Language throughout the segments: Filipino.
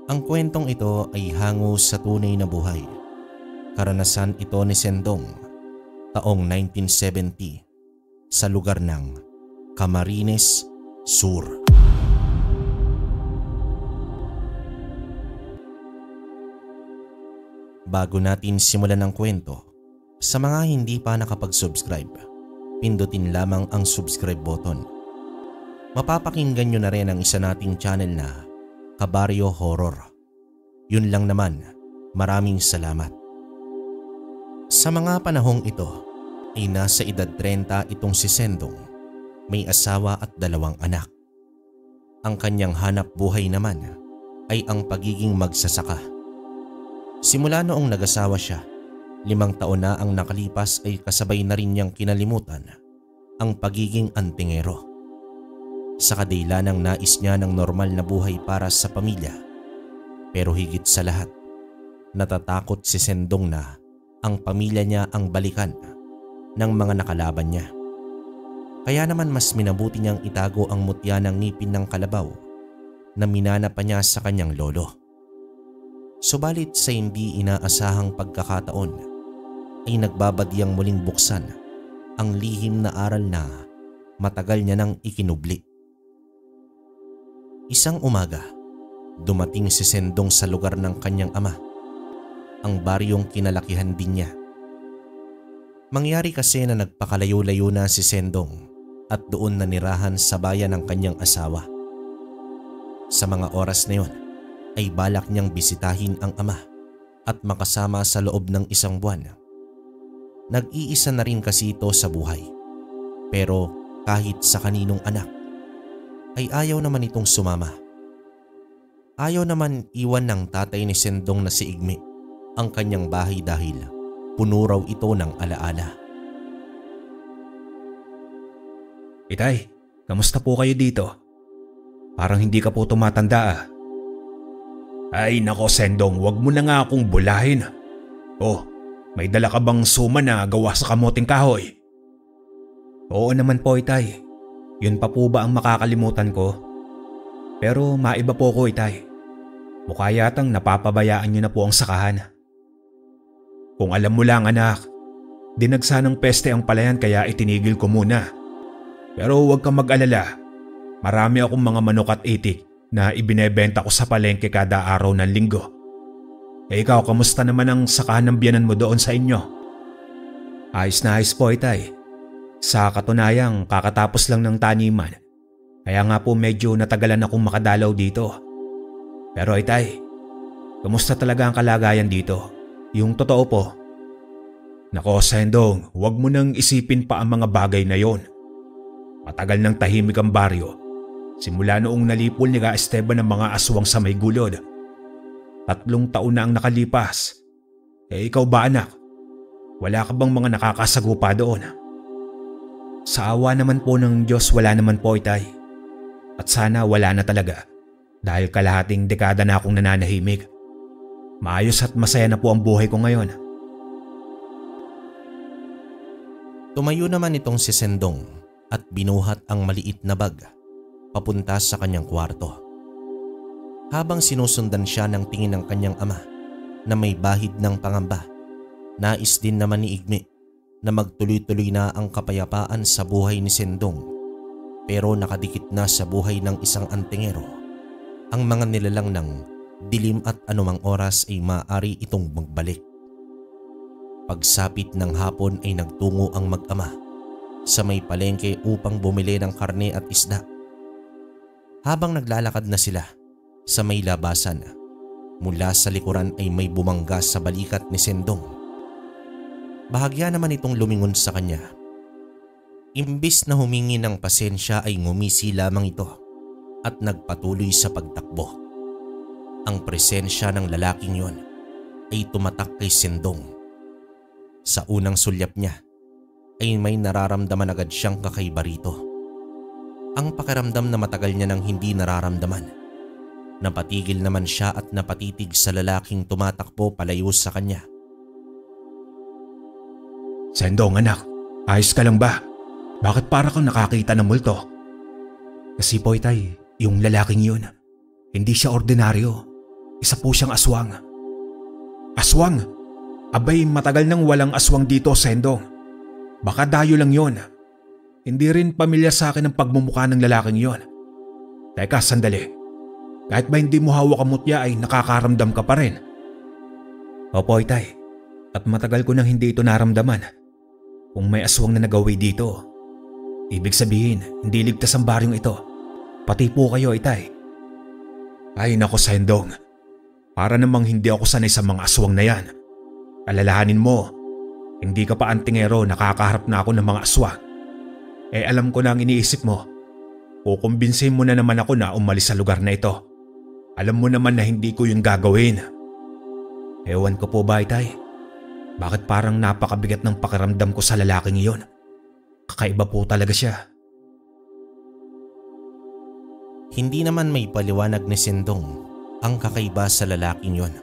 Ang kwentong ito ay hango sa tunay na buhay. Karanasan ito ni Sendong taong 1970 sa lugar ng Camarines Sur. Bago natin simulan ang kwento, sa mga hindi pa nakapag-subscribe, pindutin lamang ang subscribe button. Mapapakinggan nyo na rin ang isa nating channel na Kabaryo Horror. Yun lang naman, maraming salamat. Sa mga panahong ito ay nasa edad 30 itong si Sendong, may asawa at 2 anak. Ang kanyang hanap buhay naman ay ang pagiging magsasaka. Simula noong nag-asawa siya, 5 taon na ang nakalipas ay kasabay na rin niyang kinalimutan ang pagiging antingero. Sa kadahilanang nais niya ng normal na buhay para sa pamilya. Pero higit sa lahat, natatakot si Sendong na ang pamilya niya ang balikan ng mga nakalaban niya. Kaya naman mas minabuti niyang itago ang mutya ng ngipin ng kalabaw na minana pa niya sa kanyang lolo. Subalit sa hindi inaasahang pagkakataon ay nagbabadyang muling buksan ang lihim na aral na matagal niya nang ikinubli. Isang umaga, dumating si Sendong sa lugar ng kanyang ama, ang baryong kinalakihan din niya. Mangyari kasi na nagpakalayo-layo na si Sendong at doon nanirahan sa bayan ng kanyang asawa. Sa mga oras na yon ay balak niyang bisitahin ang ama at makasama sa loob ng 1 buwan. Nag-iisa na rin kasi ito sa buhay. Pero kahit sa kaninong anak, ay ayaw naman itong sumama. Ayaw naman iwan ng tatay ni Sendong na si Igme ang kanyang bahay dahil puno raw ito ng alaala. Itay, kamusta po kayo dito? Parang hindi ka po tumatanda ah. Ay nako Sendong, wag mo na nga akong bulahin. Oh, may dala ka bang suma na gawa sa kamoting kahoy? Oo naman po itay. Yun pa po ba ang makakalimutan ko? Pero maiba po ko itay. Mukha yatang napapabayaan nyo na po ang sakahan. Kung alam mo lang anak, dinagsa ng peste ang palayan kaya itinigil ko muna. Pero huwag kang mag-alala. Marami akong mga manok at itik na ibinebenta ko sa palengke kada araw ng linggo. Eh ikaw, kamusta naman ang sakahan ng biyanan mo doon sa inyo? Ayos na ayos po itay. Sa katunayang kakatapos lang ng taniman. Kaya nga po medyo natagalan akong makadalaw dito. Pero itay, kamusta talaga ang kalagayan dito? Yung totoo po. Nako Sendong, huwag mo nang isipin pa ang mga bagay na yon. Matagal nang tahimik ang baryo. Simula noong nalipol ni Ka Esteban ng mga aswang sa may gulod. 3 taon na ang nakalipas. Eh ikaw ba anak? Wala ka bang mga nakakasagupa doon? Sa awa naman po ng Diyos wala naman po itay. At sana wala na talaga dahil kalahating dekada na akong nananahimik. Maayos at masaya na po ang buhay ko ngayon. Tumayo naman itong si Sendong at binuhat ang maliit na bag papunta sa kanyang kwarto. Habang sinusundan siya ng tingin ng kanyang ama na may bahid ng pangamba, nais din naman ni Igme na magtuloy-tuloy na ang kapayapaan sa buhay ni Sendong, pero nakadikit na sa buhay ng isang antingero ang mga nilalang ng dilim at anumang oras ay maaari itong magbalik. Pagsapit ng hapon ay nagtungo ang mag-ama sa may palengke upang bumili ng karne at isda. Habang naglalakad na sila sa may labasan, mula sa likuran ay may bumangga sa balikat ni Sendong. Bahagya naman itong lumingon sa kanya. Imbis na humingi ng pasensya ay ngumisi lamang ito at nagpatuloy sa pagtakbo. Ang presensya ng lalaking yon ay tumatak kay Sendong. Sa unang sulyap niya ay may nararamdaman agad siyang kakaiba rito. Ang pakiramdam na matagal niya nang hindi nararamdaman. Napatigil naman siya at napatitig sa lalaking tumatakbo palayo sa kanya. Sendong anak, ayos ka lang ba? Bakit para kang nakakita ng multo? Kasi po itay, yung lalaking yun, hindi siya ordinaryo. Isa po siyang aswang. Aswang? Abay, matagal nang walang aswang dito, Sendong. Baka dayo lang yon. Hindi rin pamilyar sa akin ang pagmumukha ng lalaking yon. Teka, sandali. Kahit ba hindi mo hawak ang mutya ay nakakaramdam ka pa rin. Opo, Itay. At matagal ko nang hindi ito naramdaman. Kung may aswang na nagawi dito, ibig sabihin hindi ligtas ang baryong ito. Pati po kayo, Itay. Ay nako, Sendong. Para namang hindi ako sanay sa mga aswang na yan. Alalahanin mo, hindi ka pa antingero, nakakaharap na ako ng mga aswang. Alam ko na ang iniisip mo. Kukumbinsin mo na naman ako na umalis sa lugar na ito. Alam mo naman na hindi ko yung gagawin. Ewan ko po ba, Itay? Bakit parang napakabigat ng pakiramdam ko sa lalaking iyon? Kakaiba po talaga siya. Hindi naman may paliwanag ni Sendong ang kakaiba sa lalaking yon.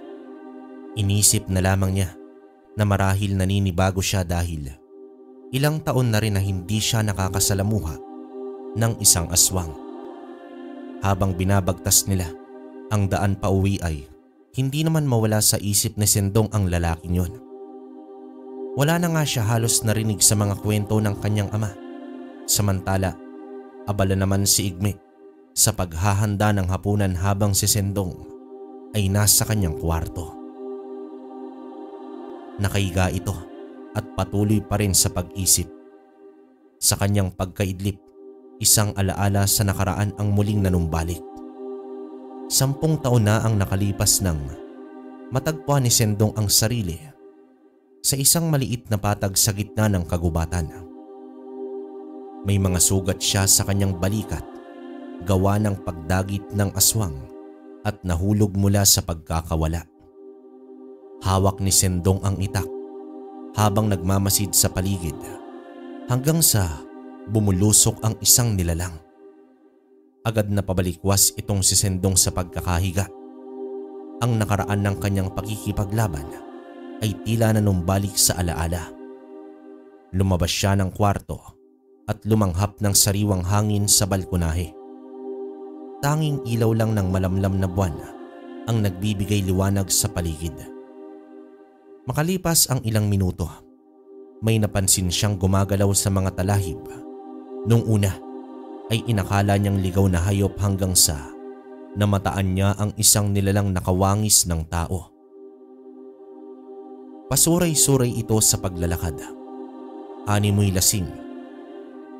Inisip na lamang niya na marahil naninibago siya dahil ilang taon na rin na hindi siya nakakasalamuha ng isang aswang. Habang binabagtas nila ang daan pa uwi ay hindi naman mawala sa isip ni Sendong ang lalaking yon. Wala na nga siya halos narinig sa mga kwento ng kanyang ama. Samantala, abala naman si Igme sa paghahanda ng hapunan habang si Sendong ay nasa kanyang kwarto. Nakahiga ito at patuloy pa rin sa pag-isip. Sa kanyang pagkaidlip, isang alaala sa nakaraan ang muling nanumbalik. 10 taon na ang nakalipas nang matagpuan ni Sendong ang sarili sa isang maliit na patag sa gitna ng kagubatan. May mga sugat siya sa kanyang balikat gawa ng pagdagit ng aswang at nahulog mula sa pagkakawala. Hawak ni Sendong ang itak habang nagmamasid sa paligid hanggang sa bumulusok ang isang nilalang. Agad na pabalikwas itong si Sendong sa pagkakahiga. Ang nakaraan ng kanyang pakikipaglaban ay tila nanumbalik sa alaala. Lumabas siya ng kwarto at lumanghap ng sariwang hangin sa balkonahe. Tanging ilaw lang ng malamlam na buwan ang nagbibigay liwanag sa paligid. Makalipas ang ilang minuto, may napansin siyang gumagalaw sa mga talahib. Nung una ay inakala niyang ligaw na hayop hanggang sa namataan niya ang isang nilalang nakawangis ng tao. Pasuray-suray ito sa paglalakad. Animoy lasing.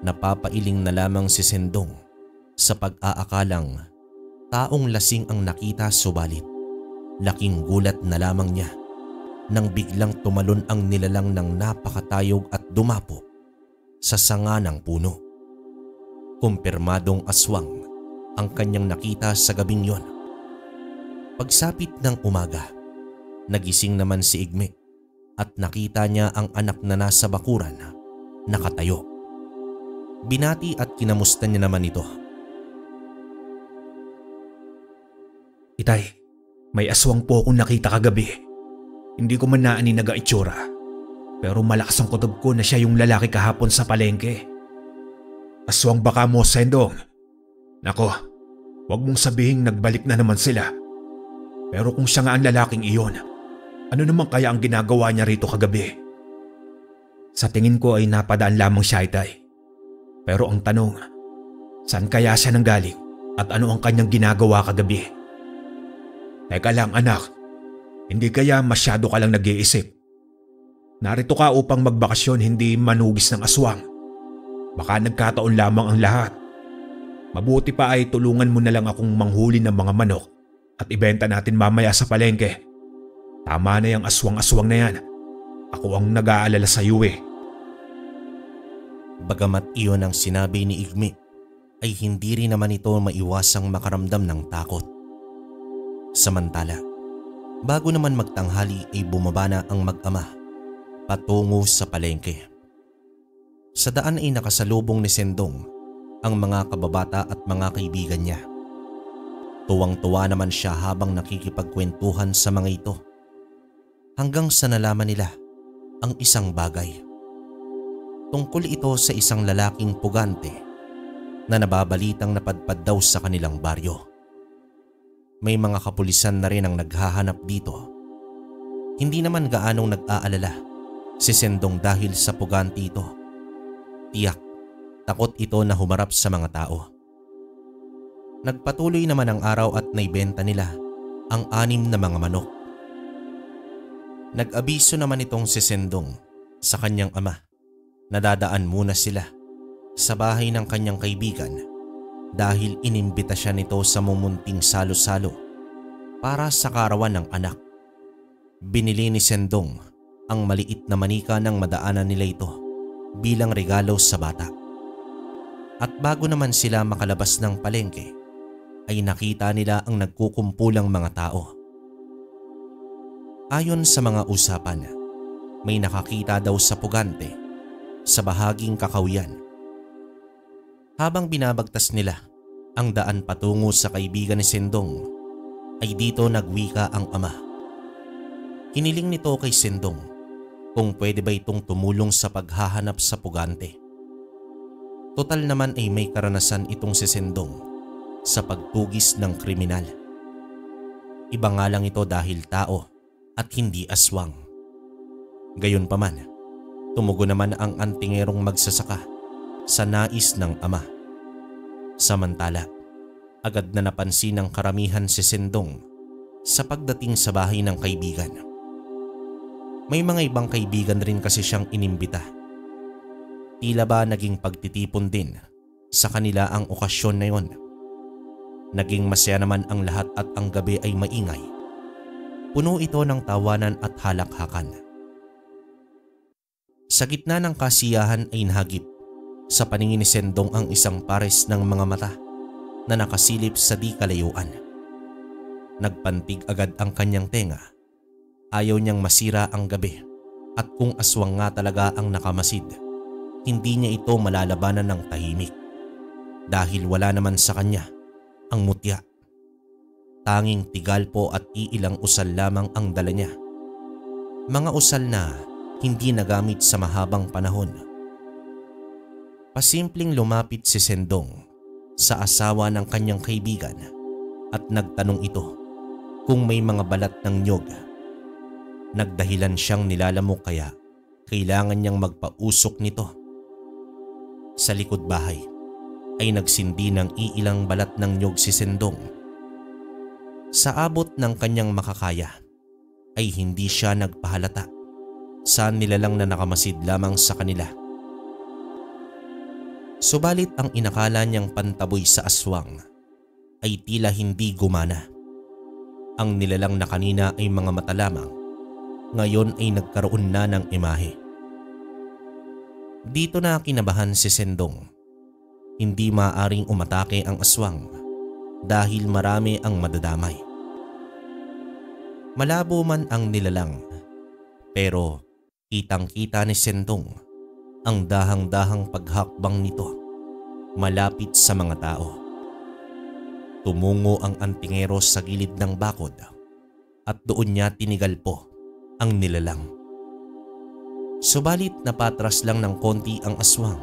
Napapailing na lamang si Sendong sa pag-aakalang taong lasing ang nakita, subalit laking gulat na lamang niya nang biglang tumalon ang nilalang ng napakatayog at dumapo sa sanga ng puno. Kumpirmadong aswang ang kanyang nakita sa gabing yon. Pagsapit ng umaga, nagising naman si Igme at nakita niya ang anak na nasa bakuran, nakatayo. Binati at kinamusta niya naman ito. Itay, may aswang po akong nakita kagabi. Hindi ko man naaninaga itsura, pero malakas ang kutob ko na siya yung lalaki kahapon sa palengke. Aswang baka mo, Sendong. Nako, wag mong sabihing nagbalik na naman sila. Pero kung siya nga ang lalaking iyon, ano naman kaya ang ginagawa niya rito kagabi? Sa tingin ko ay napadaan lamang siya, Itay. Pero ang tanong, saan kaya siya nanggaling at ano ang kanyang ginagawa kagabi? Teka lang, anak. Hindi kaya masyado ka lang nag-iisip? Narito ka upang magbakasyon, hindi manugis ng aswang. Baka nagkataon lamang ang lahat. Mabuti pa ay tulungan mo na lang akong manghuli ng mga manok at ibenta natin mamaya sa palengke. Tama na yung aswang-aswang na yan. Ako ang nag-aalala sa iyo eh. Bagamat iyon ang sinabi ni Igme, ay hindi rin naman ito maiwasang makaramdam ng takot. Samantala, bago naman magtanghali ay bumaba na ang mag-ama patungo sa palengke. Sa daan ay nakasalubong ni Sendong ang mga kababata at mga kaibigan niya. Tuwang-tuwa naman siya habang nakikipagkwentuhan sa mga ito. Hanggang sa nalaman nila ang isang bagay. Tungkol ito sa isang lalaking pugante na nababalitang napadpad daw sa kanilang baryo. may mga kapulisan na rin ang naghahanap dito. Hindi naman gaanong nag-aalala si Sendong dahil sa pugante ito. Tiyak, takot ito na humarap sa mga tao. Nagpatuloy naman ang araw at naibenta nila ang 6 na mga manok. Nag-abiso naman itong si Sendong sa kanyang ama na dadaan muna sila sa bahay ng kanyang kaibigan dahil inimbita siya nito sa mumunting salo-salo para sa kaarawan ng anak. Binili ni Sendong ang maliit na manika ng madaanan nila ito bilang regalo sa bata. At bago naman sila makalabas ng palengke ay nakita nila ang nagkukumpulang mga tao. Ayon sa mga usapan, may nakakita daw sa pugante sa bahaging Kakahuyan. Habang binabagtas nila ang daan patungo sa kaibigan ni Sendong ay dito nagwika ang ama. Hiniling nito kay Sendong kung pwede ba itong tumulong sa paghahanap sa pugante. Total naman ay may karanasan itong si Sendong sa pagtugis ng kriminal. Iba nga lang ito dahil tao at hindi aswang. Gayunpaman, tumugon naman ang antingerong magsasaka sa nais ng ama. Samantala, agad na napansin ng karamihan si Sendong sa pagdating sa bahay ng kaibigan. May mga ibang kaibigan rin kasi siyang inimbita. Tila ba naging pagtitipon din sa kanila ang okasyon na yon. Naging masaya naman ang lahat at ang gabi ay maingay. Puno ito ng tawanan at halakhakan. Sa gitna ng kasiyahan ay nahagip sa paningin ni Sendong ang isang pares ng mga mata na nakasilip sa di kalayuan. Nagpantig agad ang kanyang tenga. Ayaw niyang masira ang gabi at kung aswang nga talaga ang nakamasid, hindi niya ito malalabanan ng tahimik dahil wala naman sa kanya ang mutya. Tanging tigalpo at iilang usal lamang ang dala niya. Mga usal na hindi nagamit sa mahabang panahon. Pasimpleng lumapit si Sendong sa asawa ng kanyang kaibigan at nagtanong ito kung may mga balat ng nyog. Nagdahilan siyang nilalamok kaya kailangan niyang magpausok nito. Sa likod bahay ay nagsindi ng iilang balat ng nyog si Sendong. Sa abot ng kanyang makakaya ay hindi siya nagpahalata sa nilalang na nakamasid lamang sa kanila. Subalit ang inakala niyang pantaboy sa aswang ay tila hindi gumana. Ang nilalang na kanina ay mga mata lamang, ngayon ay nagkaroon na ng imahe. Dito na kinabahan si Sendong. Hindi maaaring umatake ang aswang dahil marami ang madadamay. Malabo man ang nilalang, pero kitang-kita ni Sendong ang dahang-dahang paghakbang nito malapit sa mga tao. Tumungo ang antingero sa gilid ng bakod at doon niya tinigalpo ang nilalang. Subalit napatras lang ng konti ang aswang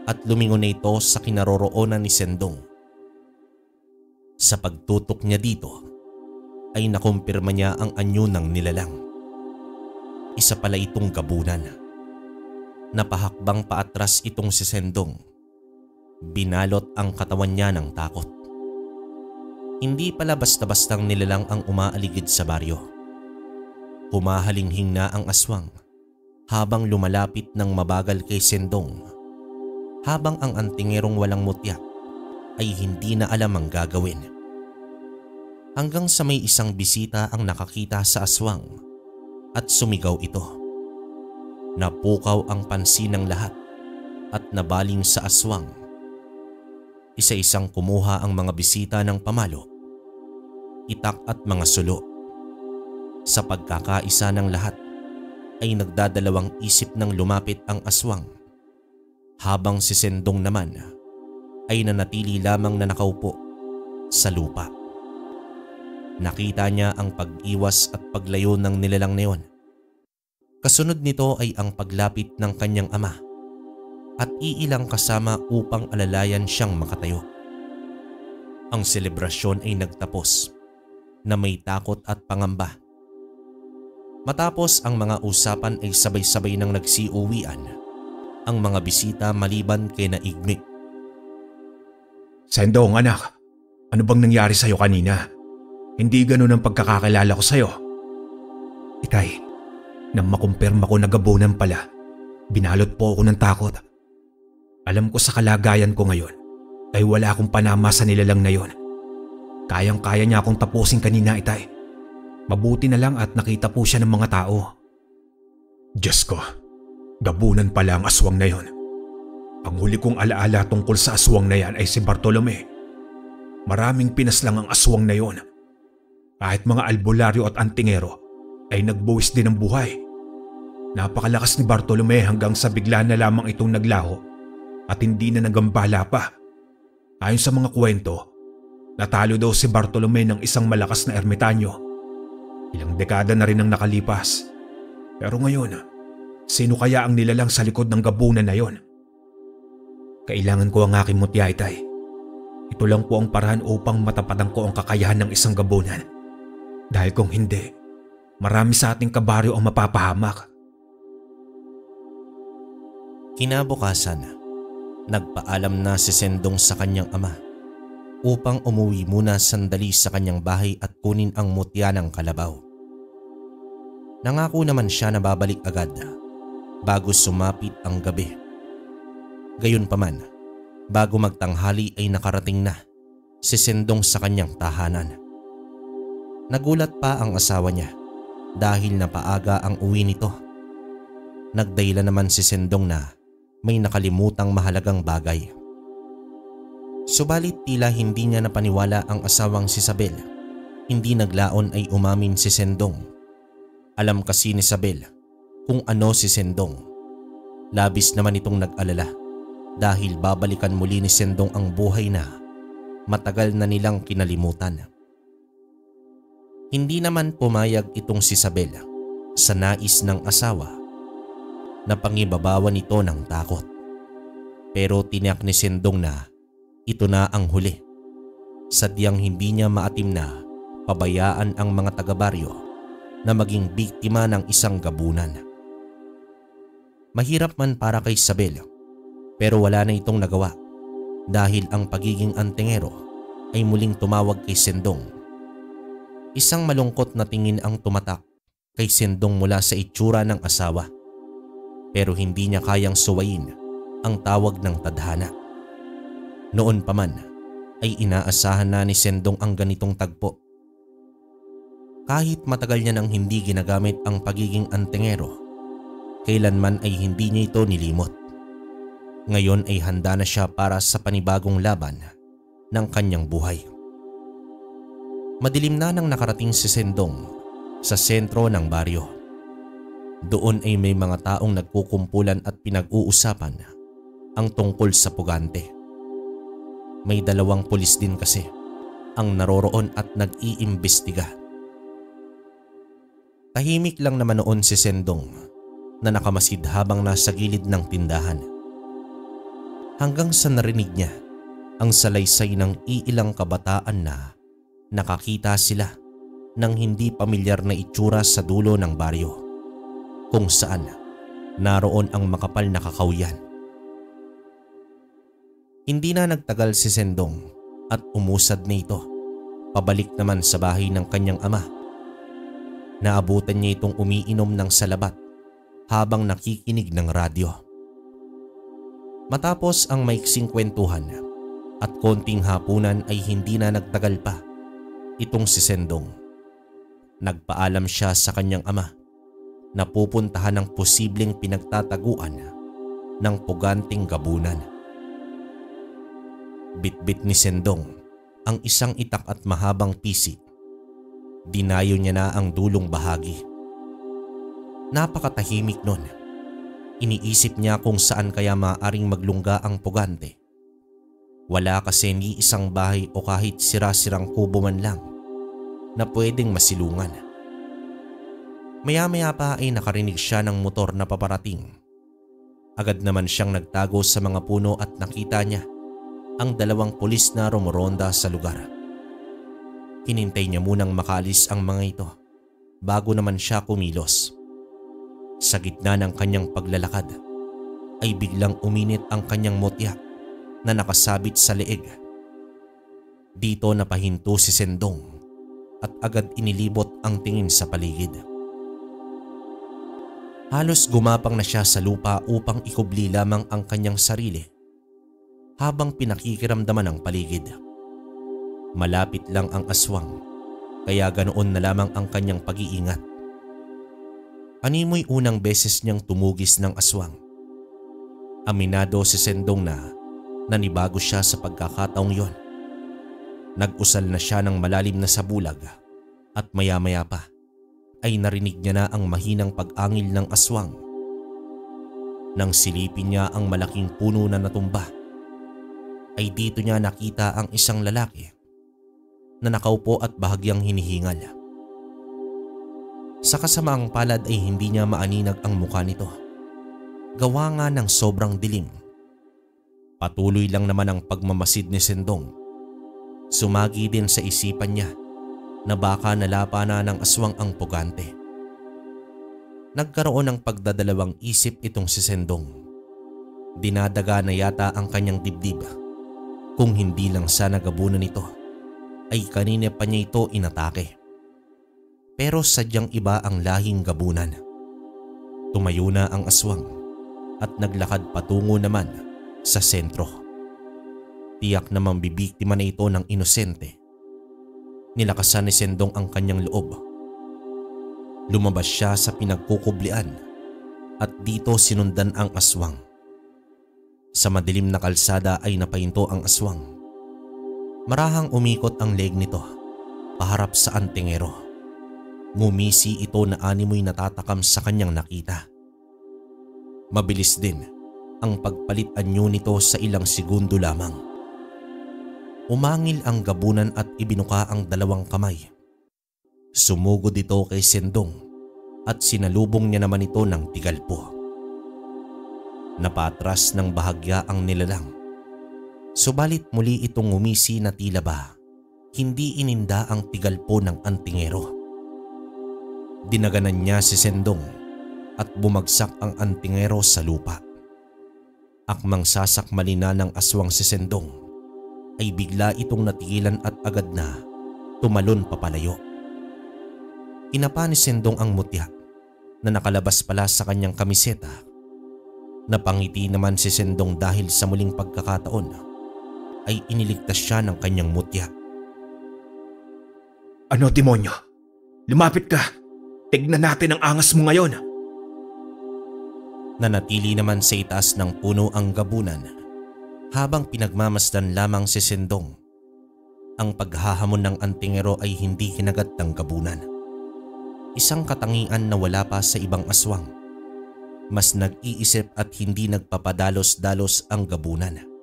at lumingon na ito sa kinaroroonan ni Sendong. Sa pagtutok niya dito ay nakumpirma niya ang anyo ng nilalang. Isa pala itong gabunan. Napahakbang paatras itong si Sendong. Binalot ang katawan niya ng takot. Hindi pala basta-bastang nilalang ang umaaligid sa baryo. Humahalinghing na ang aswang habang lumalapit ng mabagal kay Sendong, habang ang antingerong walang mutya ay hindi na alam ang gagawin. Hanggang sa may isang bisita ang nakakita sa aswang at sumigaw ito. Napukaw ang pansin ng lahat at nabaling sa aswang. Isa-isang kumuha ang mga bisita ng pamalo, itak at mga sulo. Sa pagkakaisa ng lahat ay nagdadalawang isip ng lumapit ang aswang, habang si Sendong naman ay nanatili lamang na nakaupo sa lupa. Nakita niya ang pag-iwas at paglayo ng nilalang na yon. Kasunod nito ay ang paglapit ng kanyang ama at iilang kasama upang alalayan siyang makatayo. Ang selebrasyon ay nagtapos na may takot at pangamba. Matapos ang mga usapan ay sabay-sabay nang nagsiuwian ang mga bisita maliban kay na Igme. Sendong anak, ano bang nangyari sa'yo kanina? Hindi ganun ang pagkakakilala ko sa'yo. Itay, nang makumpirma ko na gabunan pala, binalot po ako ng takot. Alam ko sa kalagayan ko ngayon ay wala akong panama sa nilalang na yon. Kayang-kaya niya akong tapusin kanina, Itay. Mabuti na lang at nakita po siya ng mga tao. Diyos ko, gabunan pala ang aswang na yon. Ang huli kong alaala tungkol sa aswang na yan ay si Bartolome. Maraming pinaslang ang aswang na yon. Kahit mga albularyo at antingero ay nagbuwis din ng buhay. Napakalakas ni Bartolome hanggang sa bigla na lamang itong naglaho at hindi na nagambala pa. Ayon sa mga kwento, natalo daw si Bartolome ng isang malakas na ermitanyo. Ilang dekada na rin ang nakalipas. Pero ngayon, sino kaya ang nilalang sa likod ng gabunan na yon? Kailangan ko ang aking mutya, Itay. Ito lang po ang paraan upang matapadan ko ang kakayahan ng isang gabunan. Dahil kung hindi, marami sa ating kabaryo ang mapapahamak. Kinabukasan, nagpaalam na si Sendong sa kanyang ama upang umuwi muna sandali sa kanyang bahay at kunin ang mutya ng kalabaw. Nangako naman siya na babalik agad bago sumapit ang gabi. Gayunpaman, bago magtanghali ay nakarating na si Sendong sa kanyang tahanan. Nagulat pa ang asawa niya dahil napaaga ang uwi nito. Nagdahilan naman si Sendong na may nakalimutang mahalagang bagay. Subalit tila hindi niya napaniwala ang asawang si Isabel. Hindi naglaon ay umamin si Sendong. Alam kasi ni Isabel kung ano si Sendong. Labis naman itong nag-alala dahil babalikan muli ni Sendong ang buhay na matagal na nilang kinalimutan. Hindi naman pumayag itong si Isabel sa nais ng asawa na pangibabawan nito ng takot. Pero tiniyak ni Sendong na ito na ang huli. Sadyang hindi niya maatim na pabayaan ang mga taga-baryo na maging biktima ng isang gabunan. Mahirap man para kay Isabel, pero wala na itong nagawa dahil ang pagiging antingero ay muling tumawag kay Sendong. Isang malungkot na tingin ang tumatak kay Sendong mula sa itsura ng asawa, pero hindi niya kayang suwayin ang tawag ng tadhana. Noon pa man ay inaasahan na ni Sendong ang ganitong tagpo. Kahit matagal niya nang hindi ginagamit ang pagiging antingero, kailanman ay hindi niya ito nilimot. Ngayon ay handa na siya para sa panibagong laban ng kanyang buhay. Madilim na nang nakarating si Sendong sa sentro ng baryo. Doon ay may mga taong nagkukumpulan at pinag-uusapan ang tungkol sa pugante. May 2 pulis din kasi ang naroroon at nag-iimbestiga. Tahimik lang naman noon si Sendong na nakamasid habang nasa gilid ng tindahan. Hanggang sa narinig niya ang salaysay ng iilang kabataan na nakakita sila ng hindi pamilyar na itsura sa dulo ng baryo, kung saan naroon ang makapal na kakawyan. Hindi na nagtagal si Sendong at umusad na ito pabalik naman sa bahay ng kanyang ama. Naabutan niya itong umiinom ng salabat habang nakikinig ng radyo. Matapos ang maiksing kwentuhan at konting hapunan ay hindi na nagtagal pa itong si Sendong. Nagpaalam siya sa kanyang ama na pupuntahan ang posibleng pinagtataguan ng puganting gabunan. Bitbit ni Sendong ang isang itak at mahabang pisi. Dinayo niya na ang dulong bahagi. Napakatahimik nun. Iniisip niya kung saan kaya maaaring maglungga ang pugante. Wala kasi ni isang bahay o kahit sira-sirang kubo man lang na pwedeng masilungan. Maya-maya pa ay nakarinig siya ng motor na paparating. Agad naman siyang nagtago sa mga puno at nakita niya ang 2 pulis na rumoronda sa lugar. Hinintay niya munang makaalis ang mga ito bago naman siya kumilos. Sa gitna ng kanyang paglalakad ay biglang uminit ang kanyang mutya na nakasabit sa leeg. Dito napahinto si Sendong at agad inilibot ang tingin sa paligid. Halos gumapang na siya sa lupa upang ikubli lamang ang kanyang sarili habang pinakikiramdaman ang paligid. Malapit lang ang aswang kaya ganoon na lamang ang kanyang pag-iingat. Animoy unang beses niyang tumugis ng aswang. Aminado si Sendong na nanibago siya sa pagkakataong yon. Nag-usal na siya ng malalim na sabulag at maya-maya pa ay narinig niya na ang mahinang pag-angil ng aswang. Nang silipin niya ang malaking puno na natumba, ay dito niya nakita ang isang lalaki na nakaupo at bahagyang hinihingal. Sa kasamaang palad ay hindi niya maaninag ang mukha nito. Gawa nga ng sobrang dilim. Patuloy lang naman ang pagmamasid ni Sendong. Sumagi din sa isipan niya na baka nalapa na ng aswang ang pugante. Nagkaroon ng pagdadalawang isip itong si Sendong. Dinadaga na yata ang kanyang dibdib. Kung hindi lang sa nagabunan nito, ay kanina pa niya ito inatake. Pero sadyang iba ang lahing gabunan. Tumayo na ang aswang at naglakad patungo naman sa sentro. Tiyak na mambibiktima na ito ng inosente. Nilakasan ni Sendong ang kanyang loob. Lumabas siya sa pinagkukublian at dito sinundan ang aswang. Sa madilim na kalsada ay napahinto ang aswang. Marahang umikot ang leg nito paharap sa antingero. Ngumisi ito na animoy natatakam sa kanyang nakita. Mabilis din ang pagpalit anyo nito sa ilang segundo lamang. Umangil ang gabunan at ibinuka ang dalawang kamay. Sumugod ito kay Sendong at sinalubong niya naman ito ng tigalpo. Napatras ng bahagya ang nilalang. Subalit muli itong ngumisi na tila ba hindi ininda ang tigalpo ng antingero. Dinaganan niya si Sendong at bumagsak ang antingero sa lupa. Akmang sasakmali na ng aswang si Sendong ay bigla itong natigilan at agad na tumalon papalayo. Kinapa ni Sendong ang mutya na nakalabas pala sa kanyang kamiseta. Napangiti naman si Sendong dahil sa muling pagkakataon ay iniligtas siya ng kanyang mutya. Ano demonyo? Lumapit ka! Tignan natin ang angas mo ngayon! Nanatili naman sa itaas ng puno ang gabunan habang pinagmamasdan lamang si Sendong. Ang paghahamon ng antingero ay hindi kinagat ng gabunan. Isang katangian na wala pa sa ibang aswang. Mas nag-iisip at hindi nagpapadalos-dalos ang gabunan.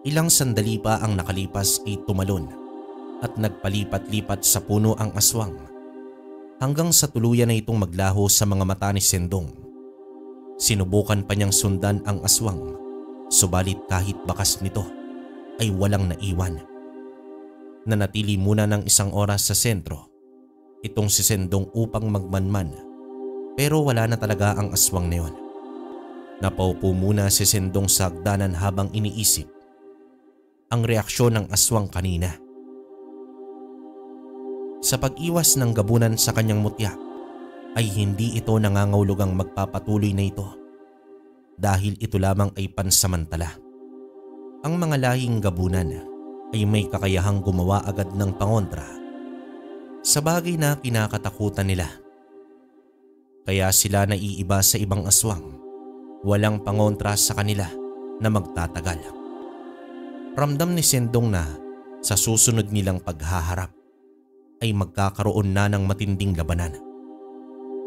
Ilang sandali pa ang nakalipas ay tumalon at nagpalipat-lipat sa puno ang aswang hanggang sa tuluyan na itong maglaho sa mga mata ni Sendong. Sinubukan pa niyang sundan ang aswang, subalit kahit bakas nito ay walang naiwan. Nanatili muna ng isang oras sa sentro itong si Sendong upang magmanman, pero wala na talaga ang aswang na yon. Napaupo muna si Sendong sa hagdanan habang iniisip ang reaksyon ng aswang kanina. Sa pag-iwas ng gabunan sa kanyang mutya ay hindi ito nangangahulugang magpapatuloy na ito dahil ito lamang ay pansamantala. Ang mga lahing gabunan ay may kakayahang gumawa agad ng pangontra sa bagay na kinakatakutan nila. Kaya sila naiiba sa ibang aswang, walang pangontra sa kanila na magtatagal. Ramdam ni Sendong na sa susunod nilang paghaharap ay magkakaroon na ng matinding labanan.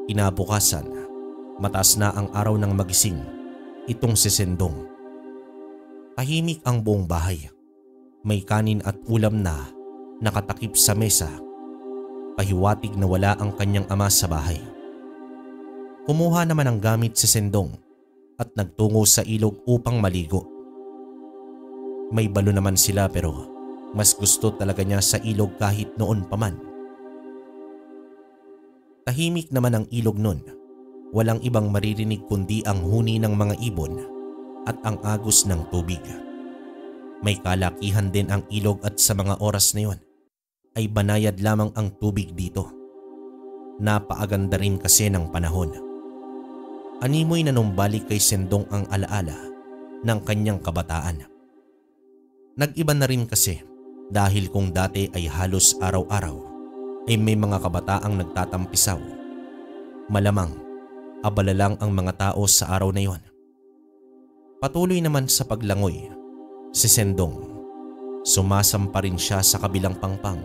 Kinabukasan, mataas na ang araw ng magising itong si Sendong. Tahimik ang buong bahay. May kanin at ulam na nakatakip sa mesa. Pahiwatig na wala ang kanyang ama sa bahay. Kumuha naman ng gamit si Sendong at nagtungo sa ilog upang maligo. May balo naman sila pero Mas gusto talaga niya sa ilog kahit noon pa man. Tahimik naman ang ilog nun. Walang ibang maririnig kundi ang huni ng mga ibon at ang agos ng tubig. May kalakihan din ang ilog at sa mga oras na yon ay banayad lamang ang tubig dito. Napaaganda rin kasi ng panahon. Animoy nanumbalik kay Sendong ang alaala ng kanyang kabataan. Nag-iba na rin kasi dahil kung dati ay halos araw-araw ay may mga kabataang nagtatampisaw. Malamang abala lang ang mga tao sa araw na yon. Patuloy naman sa paglangoy si Sendong. Sumasampa rin siya sa kabilang pangpang.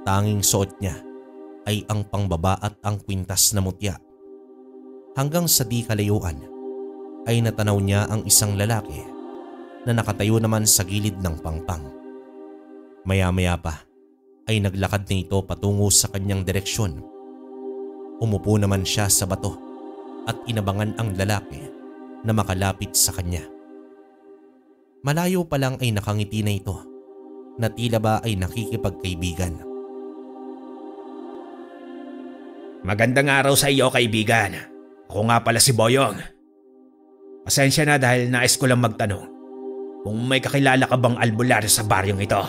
Tanging suot niya ay ang pangbaba at ang kwintas na mutya. Hanggang sa di kalayuan ay natanaw niya ang isang lalaki na nakatayo naman sa gilid ng pangpang. Maya-maya pa ay naglakad na ito patungo sa kanyang direksyon. Umupo naman siya sa bato at inabangan ang lalaki na makalapit sa kanya. Malayo pa lang ay nakangiti na ito na tila ba ay nakikipagkaibigan. Magandang araw sa iyo, kaibigan. Ako nga pala si Boyong. Pasensya na dahil nais ko lang magtanong kung may kakilala ka bang albularyo sa baryong ito.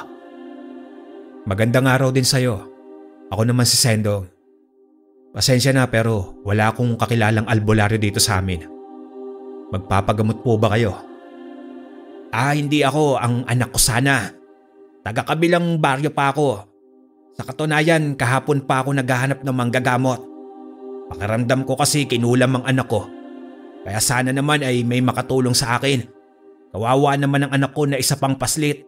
Magandang araw din sa iyo. Ako naman si Sendong. Pasensya na pero wala akong kakilalang albularyo dito sa amin. Magpapagamot po ba kayo? Hindi ako. Ang anak ko sana. Taga-kabilang baryo pa ako. Sa katunayan, kahapon pa ako naghahanap ng manggagamot. Pakiramdam ko kasi kinulam ang anak ko. Kaya sana naman ay may makatulong sa akin. Kawawa naman ang anak ko na isa pang paslit.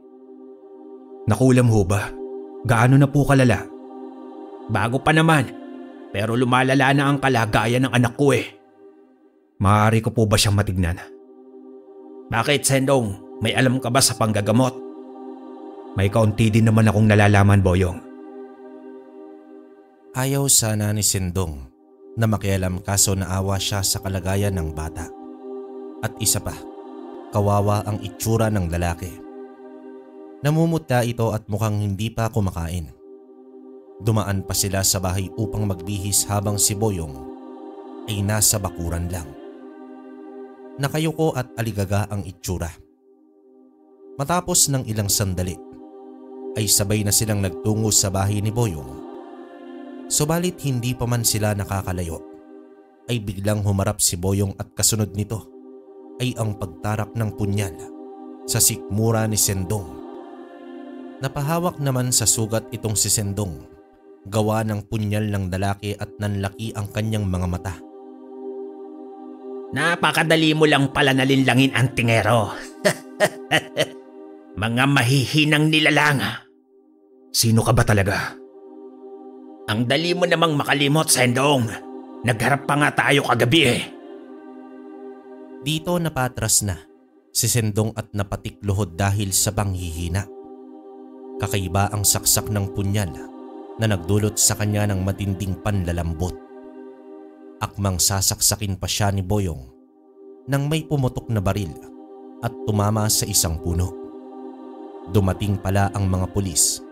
Nakulam ho ba? Gaano na po kalala? Bago pa naman. Pero lumalala na ang kalagayan ng anak ko eh. Maaari ko po ba siyang matignan? Bakit, Sendong? May alam ka ba sa panggagamot? May kaunti din naman akong nalalaman, Boyong. Ayaw sana ni Sendong na makialam kaso naawa siya sa kalagayan ng bata. At isa pa, kawawa ang itsura ng lalaki. Namumutla ito at mukhang hindi pa kumakain. Dumaan pa sila sa bahay upang magbihis habang si Boyong ay nasa bakuran lang. Nakayuko at aligaga ang itsura. Matapos ng ilang sandali ay sabay na silang nagtungo sa bahay ni Boyong. Subalit hindi pa man sila nakakalayo ay biglang humarap si Boyong at kasunod nito ay ang pagtarak ng punyal sa sikmura ni Sendong. Napahawak naman sa sugat itong si Sendong, gawa ng punyal ng lalaki at nanlaki ang kanyang mga mata. Napakadali mo lang pala nalinlangin ang tingero. Mga mahihinang nilalang. Sino ka ba talaga? Ang dali mo namang makalimot, Sendong. Nagharap pa nga tayo kagabi eh. Dito napatras na si Sendong at napatikluhod dahil sa panghihina. Kakaiba ang saksak ng punyal na nagdulot sa kanya ng matinding panlalambot. Akmang sasaksakin pa siya ni Boyong nang may pumutok na baril at tumama sa isang puno. Dumating pala ang mga pulis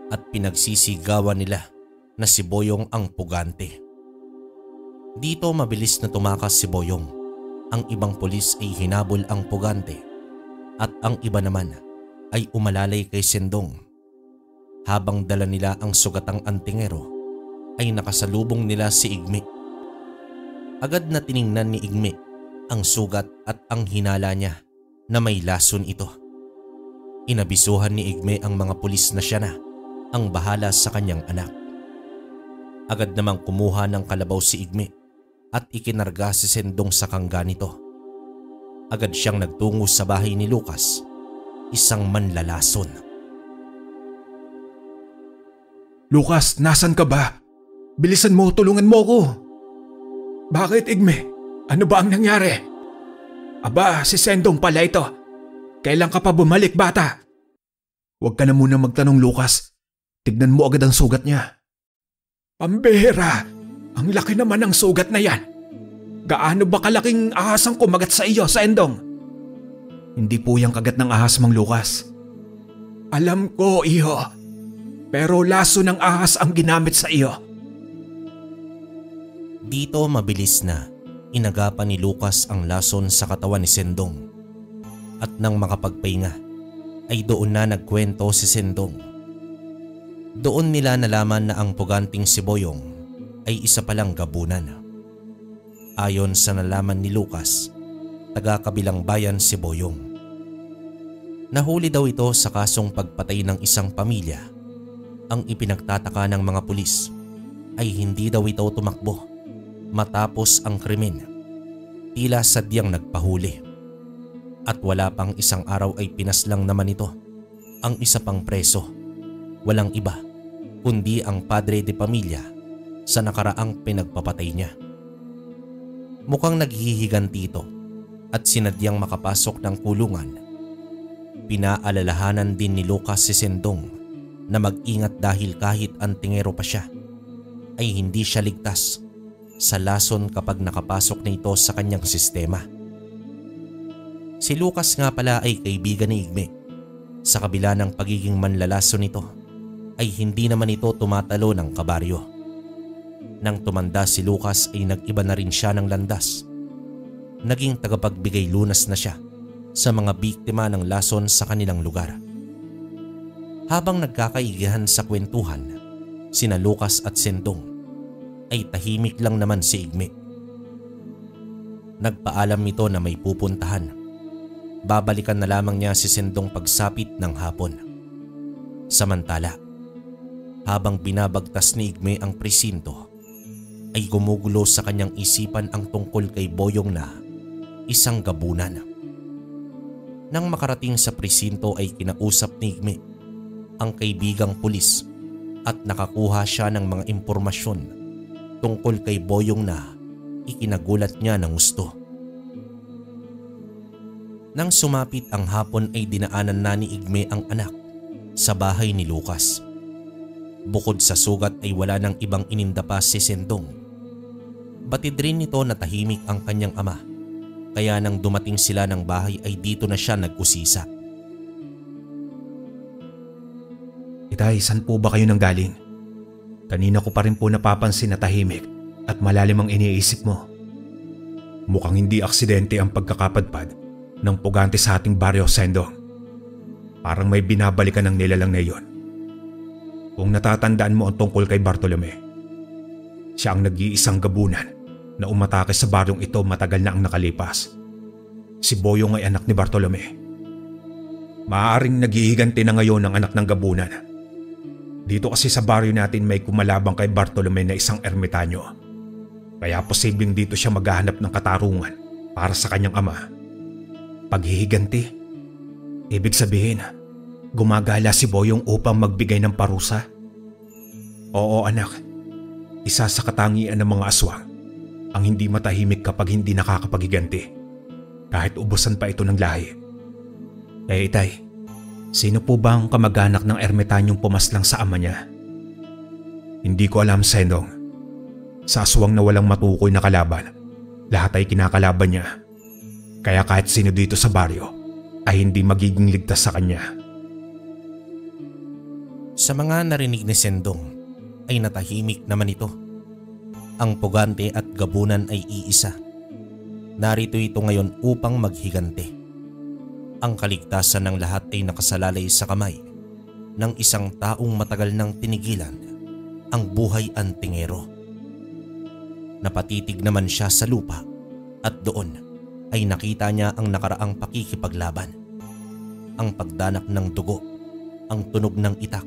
at pinagsisigawan nila na si Boyong ang pugante. Dito mabilis na tumakas si Boyong. Ang ibang pulis ay hinabol ang pugante at ang iba naman ay umalalay kay Sendong. Habang dala nila ang sugatang antingero ay nakasalubong nila si Igme. Agad na tiningnan ni Igme ang sugat at ang hinala niya na may lason ito. Inabisuhan ni Igme ang mga pulis na siya na ang bahala sa kanyang anak. Agad namang kumuha ng kalabaw si Igme at ikinarga si Sendong sa kangga nito. Agad siyang nagtungo sa bahay ni Lucas, isang manlalason. Lucas, nasan ka ba? Bilisan mo, tulungan mo ko. Bakit, Igme? Ano ba ang nangyari? Aba, si Sendong pala ito. Kailan ka pa bumalik, bata? Huwag ka na muna magtanong, Lucas. Tignan mo agad ang sugat niya. Pambihira! Ang laki naman ng sugat na yan. Gaano ba kalaking ahas ang kumagat sa iyo, Sendong? Hindi po yung kagat ng ahas, Mang Lucas. Alam ko, iho. Pero laso ng ahas ang ginamit sa iyo. Dito mabilis na inagapan ni Lucas ang lason sa katawan ni Sendong. At nang makapagpahinga ay doon na nagkwento si Sendong. Doon nila nalaman na ang puganting si Boyong ay isa palang gabunan. Ayon sa nalaman ni Lucas, taga-kabilang bayan si Boyong. Nahuli daw ito sa kasong pagpatay ng isang pamilya. Ang ipinagtataka ng mga pulis ay hindi daw ito tumakbo matapos ang krimen. Tila sadyang nagpahuli. At wala pang isang araw ay pinaslang naman ito ang isa pang preso. Walang iba kundi ang padre de pamilya sa nakaraang pinagpapatay niya. Mukhang naghihiganti ito at sinadyang makapasok ng kulungan. Pinaalalahanan din ni Lucas si Sendong na mag-ingat dahil kahit antingero pa siya ay hindi siya ligtas sa lason kapag nakapasok na ito sa kanyang sistema. Si Lucas nga pala ay kaibigan ni Igme. Sa kabila ng pagiging manlalason nito ay hindi naman ito tumatalo ng kabaryo. Nang tumanda si Lucas ay nag-iba na rin siya ng landas. Naging tagapagbigay lunas na siya sa mga biktima ng lason sa kanilang lugar. Habang nagkakaigihan sa kwentuhan, sina Lucas at Sendong ay tahimik lang naman si Igme. Nagpaalam ito na may pupuntahan. Babalikan na lamang niya si Sendong pagsapit ng hapon. Samantala, habang binabagtas ni Igme ang presinto, ay gumugulo sa kanyang isipan ang tungkol kay Boyong na isang gabunan. Nang makarating sa presinto ay kinausap ni Igme ang kaibigang pulis at nakakuha siya ng mga impormasyon tungkol kay Boyong na ikinagulat niya ng gusto. Nang sumapit ang hapon ay dinaanan na ni Igme ang anak sa bahay ni Lucas. Bukod sa sugat ay wala nang ibang ininda pa si Sendong. Batid rin nito na tahimik ang kanyang ama, kaya nang dumating sila ng bahay ay dito na siya nag-usisa. Itay, saan po ba kayo nanggaling? Kanina ko pa rin po napapansin na tahimik at malalim ang iniisip mo. Mukhang hindi aksidente ang pagkakapadpad ng pugante sa ating baryo, Sendong. Parang may binabalikan ng nilalang na iyon. Kung natatandaan mo ang tungkol kay Bartolome, siya ang nag-iisang gabunan na umatake sa baryong ito matagal na ang nakalipas. Si Boyong ay anak ni Bartolome. Maaaring naghihiganti na ngayon ang anak ng gabunan. Dito kasi sa baryo natin may kumalabang kay Bartolome na isang ermitanyo. Kaya posibleng dito siya maghahanap ng katarungan para sa kanyang ama. Paghihiganti, ibig sabihin, gumagala si Boyong upang magbigay ng parusa? Oo anak, isa sa katangian ng mga aswang ang hindi matahimik kapag hindi nakakapaghiganti, kahit ubusan pa ito ng lahi. Itay, sino po ba ang kamag-anak ng ermitanyong pumaslang sa ama niya? Hindi ko alam, Sendong. Sa aswang na walang matukoy na kalaban, lahat ay kinakalaban niya. Kaya kahit sino dito sa baryo ay hindi magiging ligtas sa kanya. Sa mga narinig ni Sendong ay natahimik naman ito. Ang pugante at gabunan ay iisa. Narito ito ngayon upang maghigante. Ang kaligtasan ng lahat ay nakasalalay sa kamay ng isang taong matagal nang tinigilan ang buhay antingero. Napatitig naman siya sa lupa at doon ay nakita niya ang nakaraang pakikipaglaban. Ang pagdanak ng dugo, ang tunog ng itak,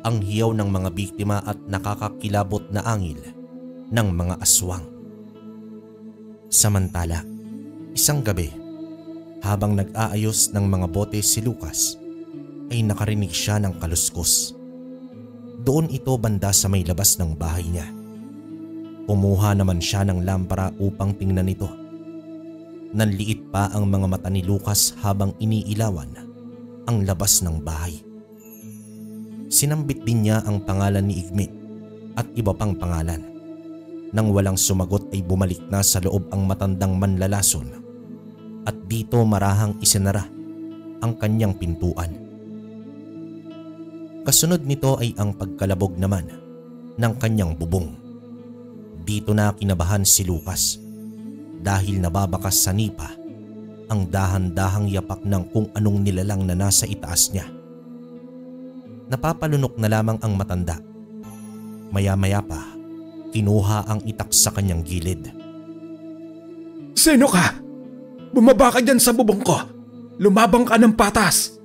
ang hiyaw ng mga biktima at nakakakilabot na angil ng mga aswang. Samantala, isang gabi, habang nag-aayos ng mga bote si Lucas, ay nakarinig siya ng kaluskos. Doon ito banda sa may labas ng bahay niya. Kumuha naman siya ng lampara upang tingnan ito. Nanliit pa ang mga mata ni Lucas habang iniilawan ang labas ng bahay. Sinambit din niya ang pangalan ni Igme at iba pang pangalan. Nang walang sumagot ay bumalik na sa loob ang matandang manlalason at dito marahang isinara ang kanyang pintuan. Kasunod nito ay ang pagkalabog naman ng kanyang bubong. Dito na kinabahan si Lucas dahil nababakas sa nipa ang dahan-dahang yapak ng kung anong nilalang na nasa itaas niya. Napapalunok na lamang ang matanda. Maya-maya pa, kinuha ang itak sa kanyang gilid. Sino ka? Bumaba ka dyan sa bubong ko. Lumabang ka ng patas.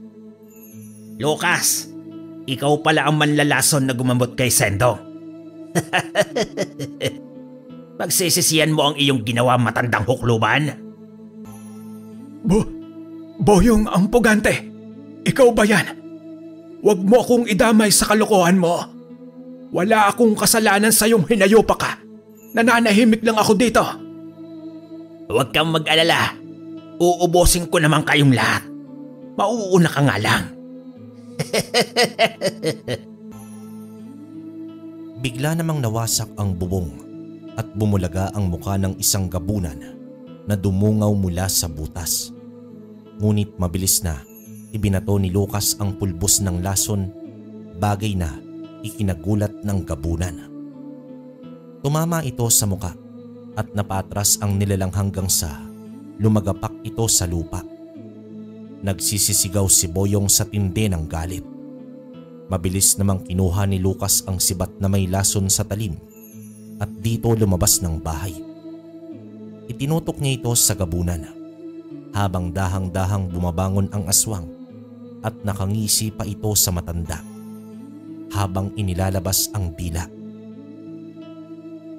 Lucas, ikaw pala ang manlalason na gumamot kay Sendong. Pagsisisiyan mo ang iyong ginawa, matandang hukluban. Boyong ang pugante. Ikaw ba yan? Huwag mo akong idamay sa kalokohan mo. Wala akong kasalanan sa iyong hinayupa ka. Nananahimik lang ako dito. Huwag kang mag-alala. Uubusin ko naman kayong lahat. Mauuna ka nga lang. Bigla namang nawasak ang bubong at bumulaga ang muka ng isang gabunan na dumungaw mula sa butas. Ngunit mabilis na ibinato ni Lucas ang pulbos ng lason, bagay na ikinagulat ng gabunan. Tumama ito sa muka at napatras ang nilalang hanggang sa lumagapak ito sa lupa. Nagsisisigaw si Boyong sa tindi ng galit. Mabilis namang kinuha ni Lucas ang sibat na may lason sa talim at dito lumabas ng bahay. Itinutok niya ito sa gabunan habang dahang-dahang bumabangon ang aswang at nakangisi pa ito sa matanda habang inilalabas ang dila.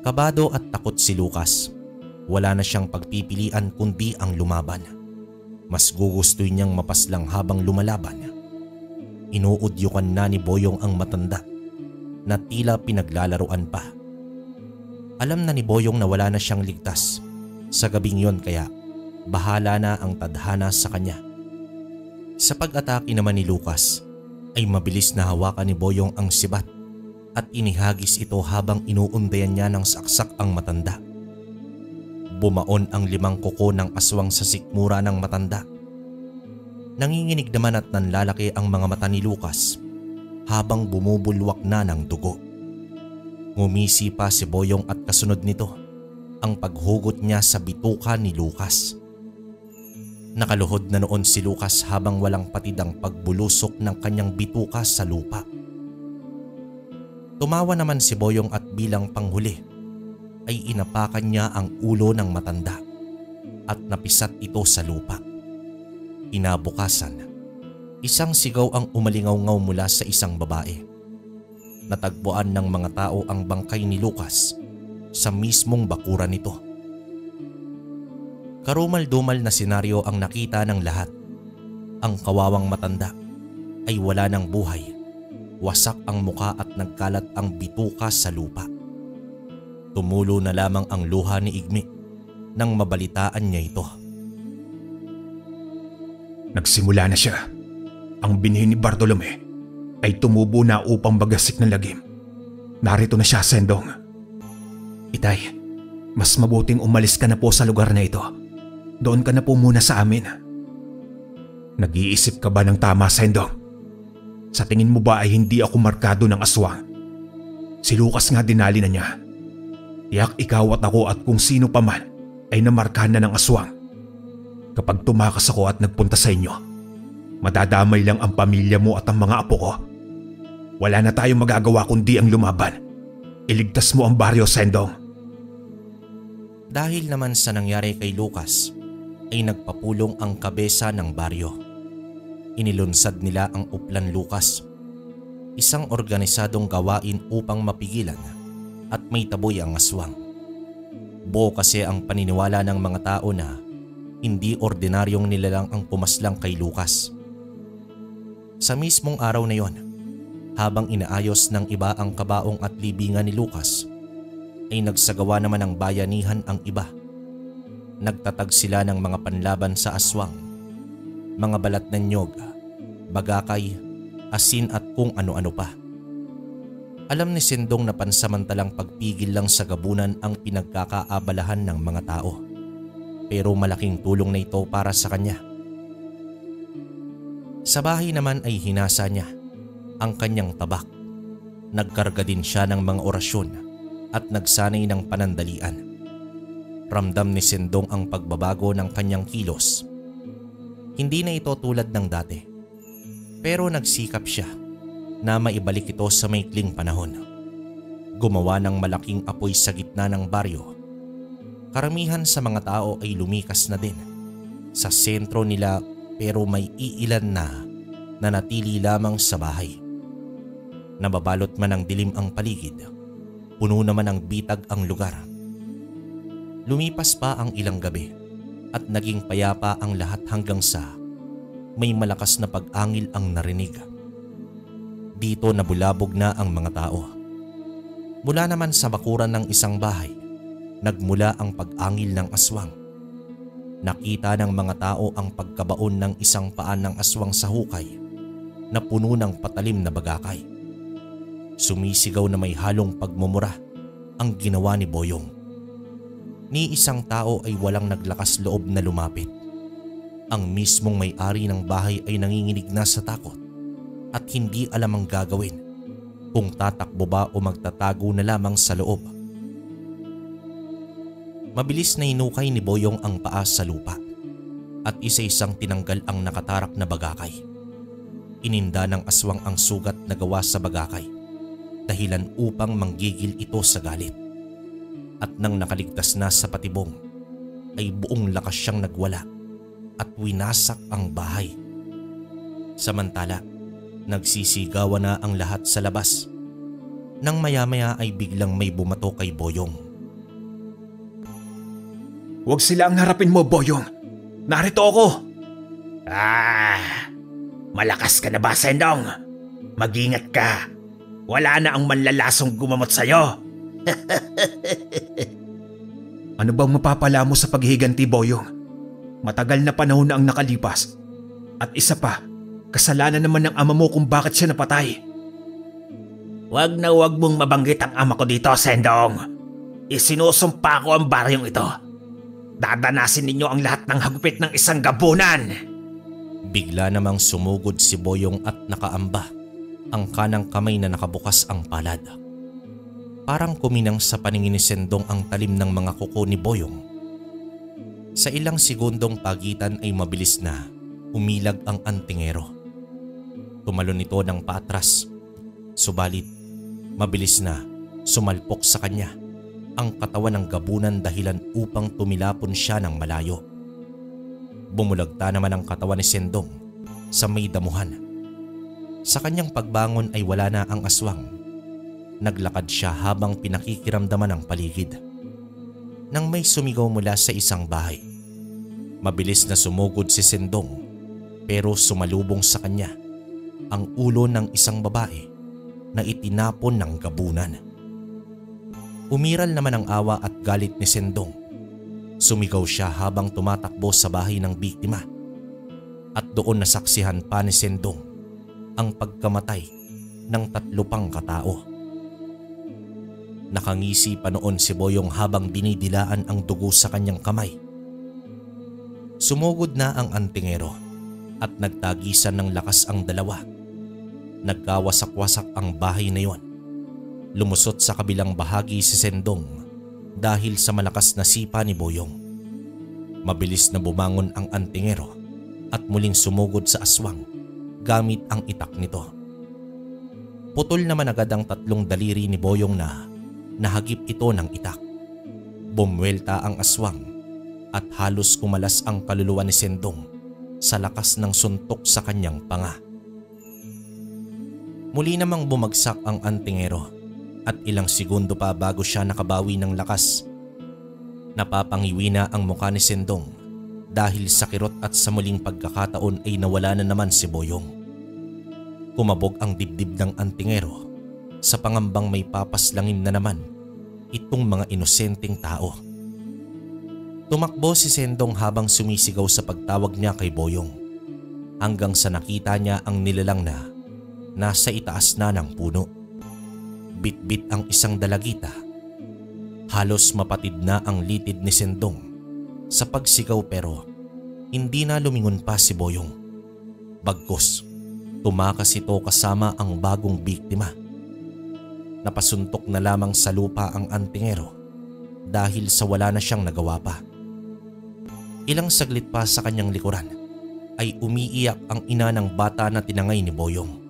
Kabado at takot si Lucas. Wala na siyang pagpipilian kundi ang lumaban. Mas gugustoy niyang mapaslang habang lumalaban. Inuudyukan na ni Boyong ang matanda na tila pinaglalaruan pa. Alam na ni Boyong na wala na siyang ligtas sa gabing yon, kaya bahala na ang tadhana sa kanya. Sa pag-atake naman ni Lucas ay mabilis na hawakan ni Boyong ang sibat at inihagis ito habang inuundayan niya ng saksak ang matanda. Bumaon ang 5 kuko ng aswang sa sikmura ng matanda. Nanginginig naman at nanlalaki ang mga mata ni Lucas habang bumubulwak na ng dugo. Ngumisi pa si Boyong at kasunod nito ang paghugot niya sa bituka ni Lucas. Nakaluhod na noon si Lucas habang walang patid ang pagbulusok ng kanyang bituka sa lupa. Tumawa naman si Boyong at bilang panghuli ay inapakan niya ang ulo ng matanda at napisat ito sa lupa. Kinabukasan, isang sigaw ang umalingaw-ngaw mula sa isang babae. Natagpuan ng mga tao ang bangkay ni Lucas sa mismong bakuran nito. Karumal-dumal na senaryo ang nakita ng lahat. Ang kawawang matanda ay wala ng buhay. Wasak ang muka at nagkalat ang bituka sa lupa. Tumulo na lamang ang luha ni Igmi nang mabalitaan niya ito. Nagsimula na siya. Ang binhi ni Bartolome ay tumubo na upang bagasik ng lagim. Narito na siya, Sendong. Itay, mas mabuting umalis ka na po sa lugar na ito. Doon ka na po muna sa amin. Nag-iisip ka ba ng tama, Sendong? Sa tingin mo ba ay hindi ako markado ng aswang? Si Lucas nga dinali na niya. Tiyak ikaw at ako at kung sino pa man ay namarkahan na ng aswang. Kapag tumakas ako at nagpunta sa inyo, madadamay lang ang pamilya mo at ang mga apo ko. Wala na tayong magagawa kundi ang lumaban. Iligtas mo ang baryo, Sendong. Dahil naman sa nangyari kay Lucas, ay nagpapulong ang kabesa ng baryo. Inilunsad nila ang Uplan Lucas, isang organisadong gawain upang mapigilan at may taboy ang aswang. Buo kasi ang paniniwala ng mga tao na hindi ordinaryong nilalang ang pumaslang kay Lucas. Sa mismong araw na yon, habang inaayos ng iba ang kabaong at libingan ni Lucas, ay nagsagawa naman ng bayanihan ang iba. Nagtatag sila ng mga panlaban sa aswang, mga balat ng nyog, bagakay, asin at kung ano-ano pa. Alam ni Sendong na pansamantalang pagpigil lang sa gabunan ang pinagkakaabalahan ng mga tao. Pero malaking tulong na ito para sa kanya. Sa bahay naman ay hinasa niya ang kanyang tabak. Nagkarga din siya ng mga orasyon at nagsanay ng panandalian. Ramdam ni Sendong ang pagbabago ng kanyang kilos. Hindi na ito tulad ng dati, pero nagsikap siya na maibalik ito sa maikling panahon. Gumawa ng malaking apoy sa gitna ng baryo. Karamihan sa mga tao ay lumikas na din sa sentro nila, pero may iilan na nanatili lamang sa bahay. Nababalot man ng dilim ang paligid, puno naman ng bitag ang lugar. Lumipas pa ang ilang gabi at naging payapa ang lahat hanggang sa may malakas na pag-angil ang narinig. Dito nabulabog na ang mga tao. Mula naman sa bakuran ng isang bahay, nagmula ang pag-angil ng aswang. Nakita ng mga tao ang pagkabaon ng isang paan ng aswang sa hukay na puno ng patalim na bagakay. Sumisigaw na may halong pagmumura ang ginawa ni Boyong. Ni isang tao ay walang naglakas loob na lumapit. Ang mismong may-ari ng bahay ay nanginginig na sa takot at hindi alam ang gagawin, kung tatakbo ba o magtatago na lamang sa loob. Mabilis na hinukay ni Boyong ang paa sa lupa at isa-isang tinanggal ang nakatarak na bagakay. Ininda ng aswang ang sugat na gawa sa bagakay, dahilan upang manggigil ito sa galit. At nang nakaligtas na sa patibong, ay buong lakas siyang nagwala at winasak ang bahay. Samantala, nagsisigawan na ang lahat sa labas. Nang maya-maya ay biglang may bumato kay Boyong. Huwag sila ang harapin mo, Boyong. Narito ako. Malakas ka na ba, Sendong? Mag-ingat ka. Wala na ang manlalasong gumamot sa'yo. Ano bang mapapala mo sa paghihiganti, Boyong? Matagal na panahon na ang nakalipas. At isa pa, kasalanan naman ng ama mo kung bakit siya napatay. Huwag mong mabanggit ang ama ko dito, Sendong. Isinusumpa ko ang baryong ito. Dadanasin ninyo ang lahat ng hagupit ng isang gabunan. Bigla namang sumugod si Boyong at nakaamba ang kanang kamay na nakabukas ang palad. Parang kuminang sa paningin ni Sendong ang talim ng mga kuko ni Boyong. Sa ilang segundong pagitan ay mabilis na umilag ang antingero. Tumalon ito ng paatras, subalit mabilis na sumalpok sa kanya ang katawan ng gabunan dahilan upang tumilapon siya ng malayo. Bumulagta naman ang katawan ni Sendong sa may damuhan. Sa kanyang pagbangon ay wala na ang aswang. Naglakad siya habang pinakikiramdaman ang paligid. Nang may sumigaw mula sa isang bahay, mabilis na sumugod si Sendong, pero sumalubong sa kanya ang ulo ng isang babae na itinapon ng gabunan. Umiral naman ang awa at galit ni Sendong. Sumigaw siya habang tumatakbo sa bahay ng biktima. At doon nasaksihan pa ni Sendong ang pagkamatay ng 3 pang katao. Nakangisi pa noon si Boyong habang dinidilaan ang dugo sa kanyang kamay. Sumugod na ang antingero at nagtagisan ng lakas ang dalawa. Nagkawasak-wasak ang bahay na yon. Lumusot sa kabilang bahagi si Sendong dahil sa malakas na sipa ni Boyong. Mabilis na bumangon ang antingero at muling sumugod sa aswang gamit ang itak nito. Putol naman agad ang 3 daliri ni Boyong na nahagip ito ng itak. Bumwelta ang aswang at halos kumalas ang kaluluwa ni Sendong sa lakas ng suntok sa kanyang panga. Muli namang bumagsak ang antingero at ilang segundo pa bago siya nakabawi ng lakas. Napapangiwi na ang mukha ni Sendong dahil sa kirot at sa muling pagkakataon ay nawala na naman si Boyong. Kumabog ang dibdib ng antingero sa pangambang may papaslangin na naman itong mga inosenteng tao. Tumakbo si Sendong habang sumisigaw sa pagtawag niya kay Boyong hanggang sa nakita niya ang nilalang na nasa itaas na ng puno. Bit-bit ang isang dalagita. Halos mapatid na ang litid ni Sendong sa pagsigaw pero hindi na lumingon pa si Boyong. Bagkus, Tumakas ito kasama ang bagong biktima. Napasuntok na lamang sa lupa ang antingero dahil sa wala na siyang nagawa pa. Ilang saglit pa sa kanyang likuran ay umiiyak ang ina ng bata na tinangay ni Boyong.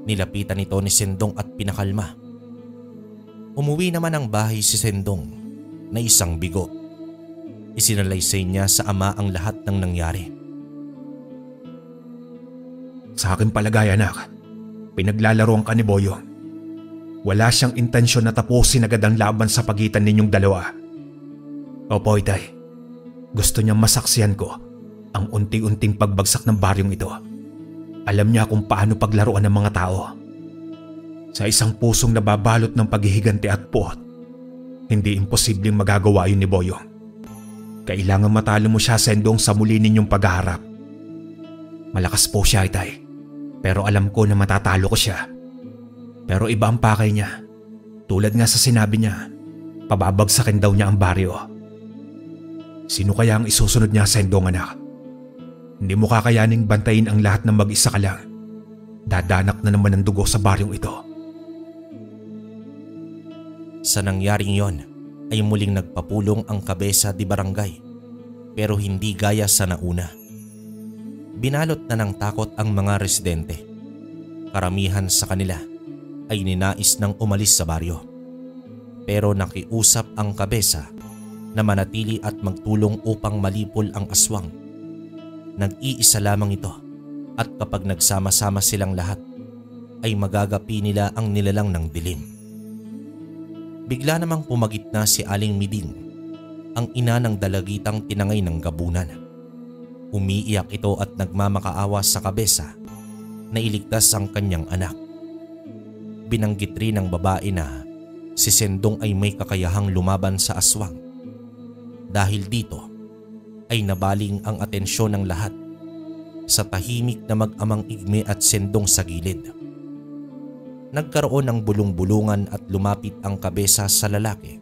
Nilapitan ito ni Sendong at pinakalma. Umuwi naman ang bahay si Sendong na isang bigo. Isinalaysay niya sa ama ang lahat ng nangyari. Sa aking palagay anak, pinaglalaroan ka ni Boyong. Wala siyang intensyon na tapusin agad ang laban sa pagitan ninyong dalawa. Opo, Itay. Gusto niyang masaksihan ko ang unti-unting pagbagsak ng baryong ito. Alam niya kung paano paglaruan ng mga tao. Sa isang pusong nababalot ng paghihiganti at puot, hindi imposibleng magagawa yun ni Boyong. Kailangan matalo mo siya, Sendong, sa muli ninyong paghaharap. Malakas po siya, Itay. Pero alam ko na matatalo ko siya. Pero iba ang pakay niya. Tulad nga sa sinabi niya, pababagsakin daw niya ang baryo. Sino kaya ang isusunod niya, Sendong anak? Hindi mo kakayaning bantayin ang lahat ng mag-isa ka lang. Dadanak na naman ang dugo sa baryong ito. Sa nangyaring yon ay muling nagpapulong ang kabesa di barangay, pero hindi gaya sa nauna. Binalot na ng takot ang mga residente. Karamihan sa kanila ay ninais nang umalis sa baryo. Pero nakiusap ang kabesa na manatili at magtulong upang malipol ang aswang. Nag-iisa lamang ito at kapag nagsama-sama silang lahat ay magagapi nila ang nilalang ng dilim. Bigla namang pumagitna si Aling Miding, ang ina ng dalagitang tinangay ng gabunan. Umiiyak ito at nagmamakaawa sa kabesa na iligtas ang kanyang anak. Binanggit rin ng babae na si Sendong ay may kakayahang lumaban sa aswang. Dahil dito ay nabaling ang atensyon ng lahat sa tahimik na mag-amang Igme at Sendong sa gilid. Nagkaroon ng bulong-bulungan at lumapit ang kabesa sa lalaki.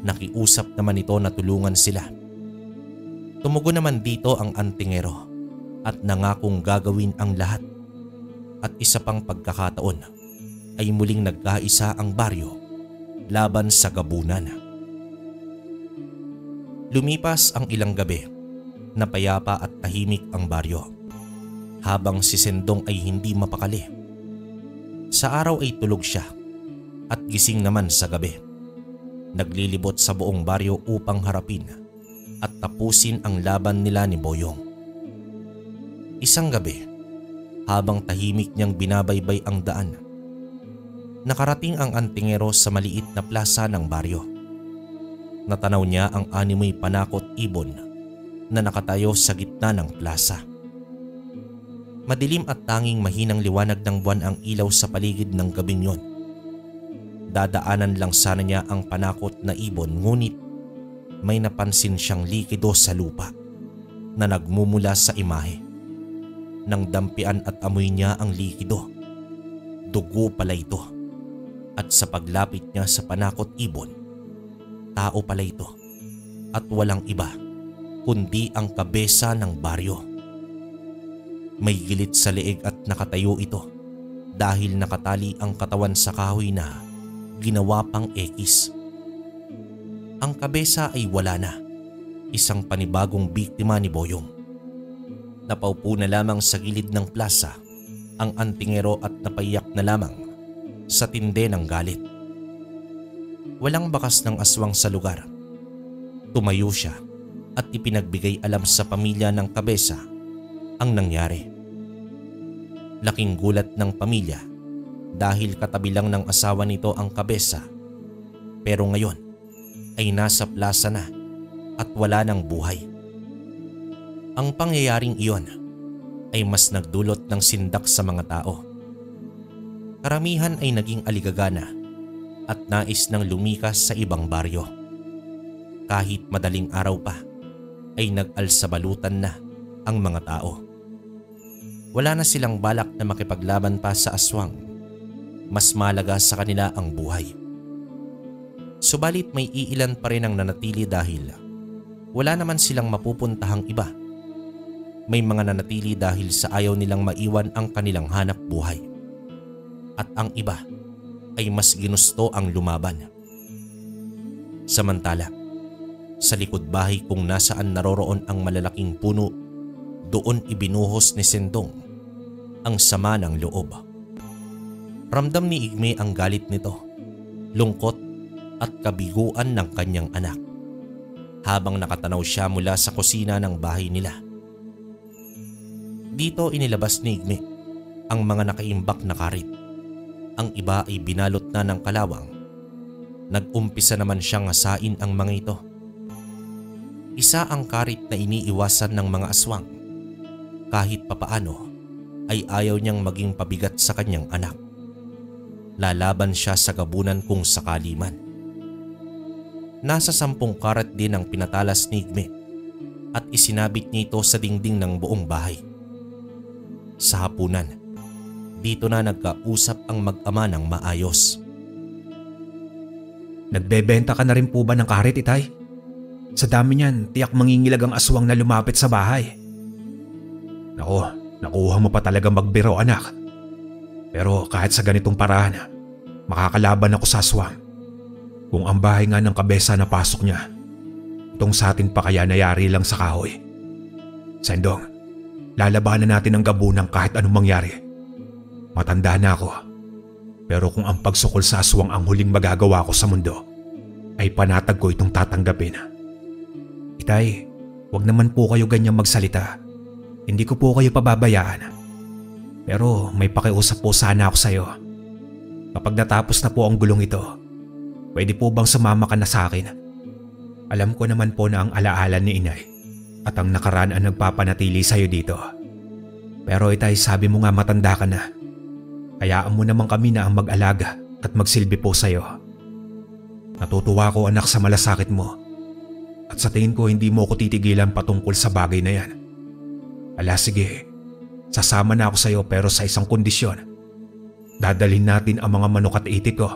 Nakiusap naman ito na tulungan sila. Tumugon naman dito ang antingero at nangakong gagawin ang lahat. At isa pang pagkakataon ay muling nagkaisa ang baryo laban sa gabunan. Lumipas ang ilang gabi na payapa at tahimik ang baryo habang si Sendong ay hindi mapakali. Sa araw ay tulog siya at gising naman sa gabi. Naglilibot sa buong baryo upang harapin at tapusin ang laban nila ni Boyong. Isang gabi, habang tahimik niyang binabaybay ang daan, nakarating ang antingero sa maliit na plaza ng baryo. Natanaw niya ang animoy panakot ibon na nakatayo sa gitna ng plaza. Madilim at tanging mahinang liwanag ng buwan ang ilaw sa paligid ng gabing yon. Dadaanan lang sana niya ang panakot na ibon, ngunit may napansin siyang likido sa lupa na nagmumula sa imahe. Nang dampian at amoy niya ang likido, dugo pala ito. At sa paglapit niya sa panakot ibon, tao pala ito at walang iba kundi ang kabesa ng baryo. May gilit sa leeg at nakatayo ito dahil nakatali ang katawan sa kahoy na ginawa pang ekis. Ang kabesa ay wala na, isang panibagong biktima ni Boyong. Napaupo na lamang sa gilid ng plaza ang antingero at napaiyak na lamang sa tindi ng galit. Walang bakas ng aswang sa lugar. Tumayo siya at ipinagbigay alam sa pamilya ng kabesa ang nangyari. Laking gulat ng pamilya dahil katabi lang ng asawa nito ang kabesa, pero ngayon ay nasa plaza na at wala ng buhay. Ang pangyayaring iyon ay mas nagdulot ng sindak sa mga tao. Karamihan ay naging aligagana at nais ng lumikas sa ibang baryo. Kahit madaling araw pa ay nag-alsabalutan na ang mga tao. Wala na silang balak na makipaglaban pa sa aswang. Mas malaga sa kanila ang buhay. Subalit may iilan pa rin ang nanatili dahil wala naman silang mapupuntahang iba. May mga nanatili dahil sa ayaw nilang maiwan ang kanilang hanap buhay. At ang iba ay mas ginusto ang lumaban. Samantala, sa likod bahay kung nasaan naroroon ang malalaking puno, doon ibinuhos ni Sendong ang sama ng loob. Ramdam ni Igme ang galit nito, lungkot at kabiguan ng kanyang anak habang nakatanaw siya mula sa kusina ng bahay nila. Dito inilabas ni Igme ang mga nakaimbak na karit. Ang iba ay binalot na ng kalawang. Nag-umpisa naman siyang ngasain ang mga ito. Isa ang karit na iniiwasan ng mga aswang. Kahit papaano ay ayaw niyang maging pabigat sa kanyang anak. Lalaban siya sa gabunan kung sakali man. Nasa 10 karat din ang pinatalas ni Igme at isinabit niya ito sa dingding ng buong bahay. Sa hapunan, dito na nagkausap ang mag-ama ng maayos. Nagbebenta ka na rin po ba ng karit, Itay? Sa dami niyan, tiyak mangingilag ang aswang na lumapit sa bahay. Naku, nakuha mo pa talaga magbiro, anak. Pero kahit sa ganitong paraan, makakalaban ako sa aswang. Kung ang bahay nga ng kabesa na pasok niya, itong sa atin pa kaya nayari lang sa kahoy. Sendong, lalabanan natin ang gabunan kahit anong mangyari. Matanda na ako. Pero kung ang pagsukol sa aswang ang huling magagawa ko sa mundo, ay panatag ko itong tatanggapin. Itay, wag naman po kayo ganyang magsalita. Hindi ko po kayo pababayaan. Pero may pakiusap po sana ako sa iyo. Kapag natapos na po ang gulong ito, pwede po bang sumama ka na sa akin? Alam ko naman po na ang alaala ni inay at ang nakaraan ang nagpapanatili sa iyo dito. Pero Itay, sabi mo nga matanda ka na. Hayaan mo naman kami na ang mag-alaga at magsilbi po sa iyo. Natutuwa ko, anak, sa malasakit mo. At sa tingin ko hindi mo ako titigilan patungkol sa bagay na yan. Ala, sige. Sasama na ako sa iyo pero sa isang kondisyon. Dadalhin natin ang mga manok at itik ko.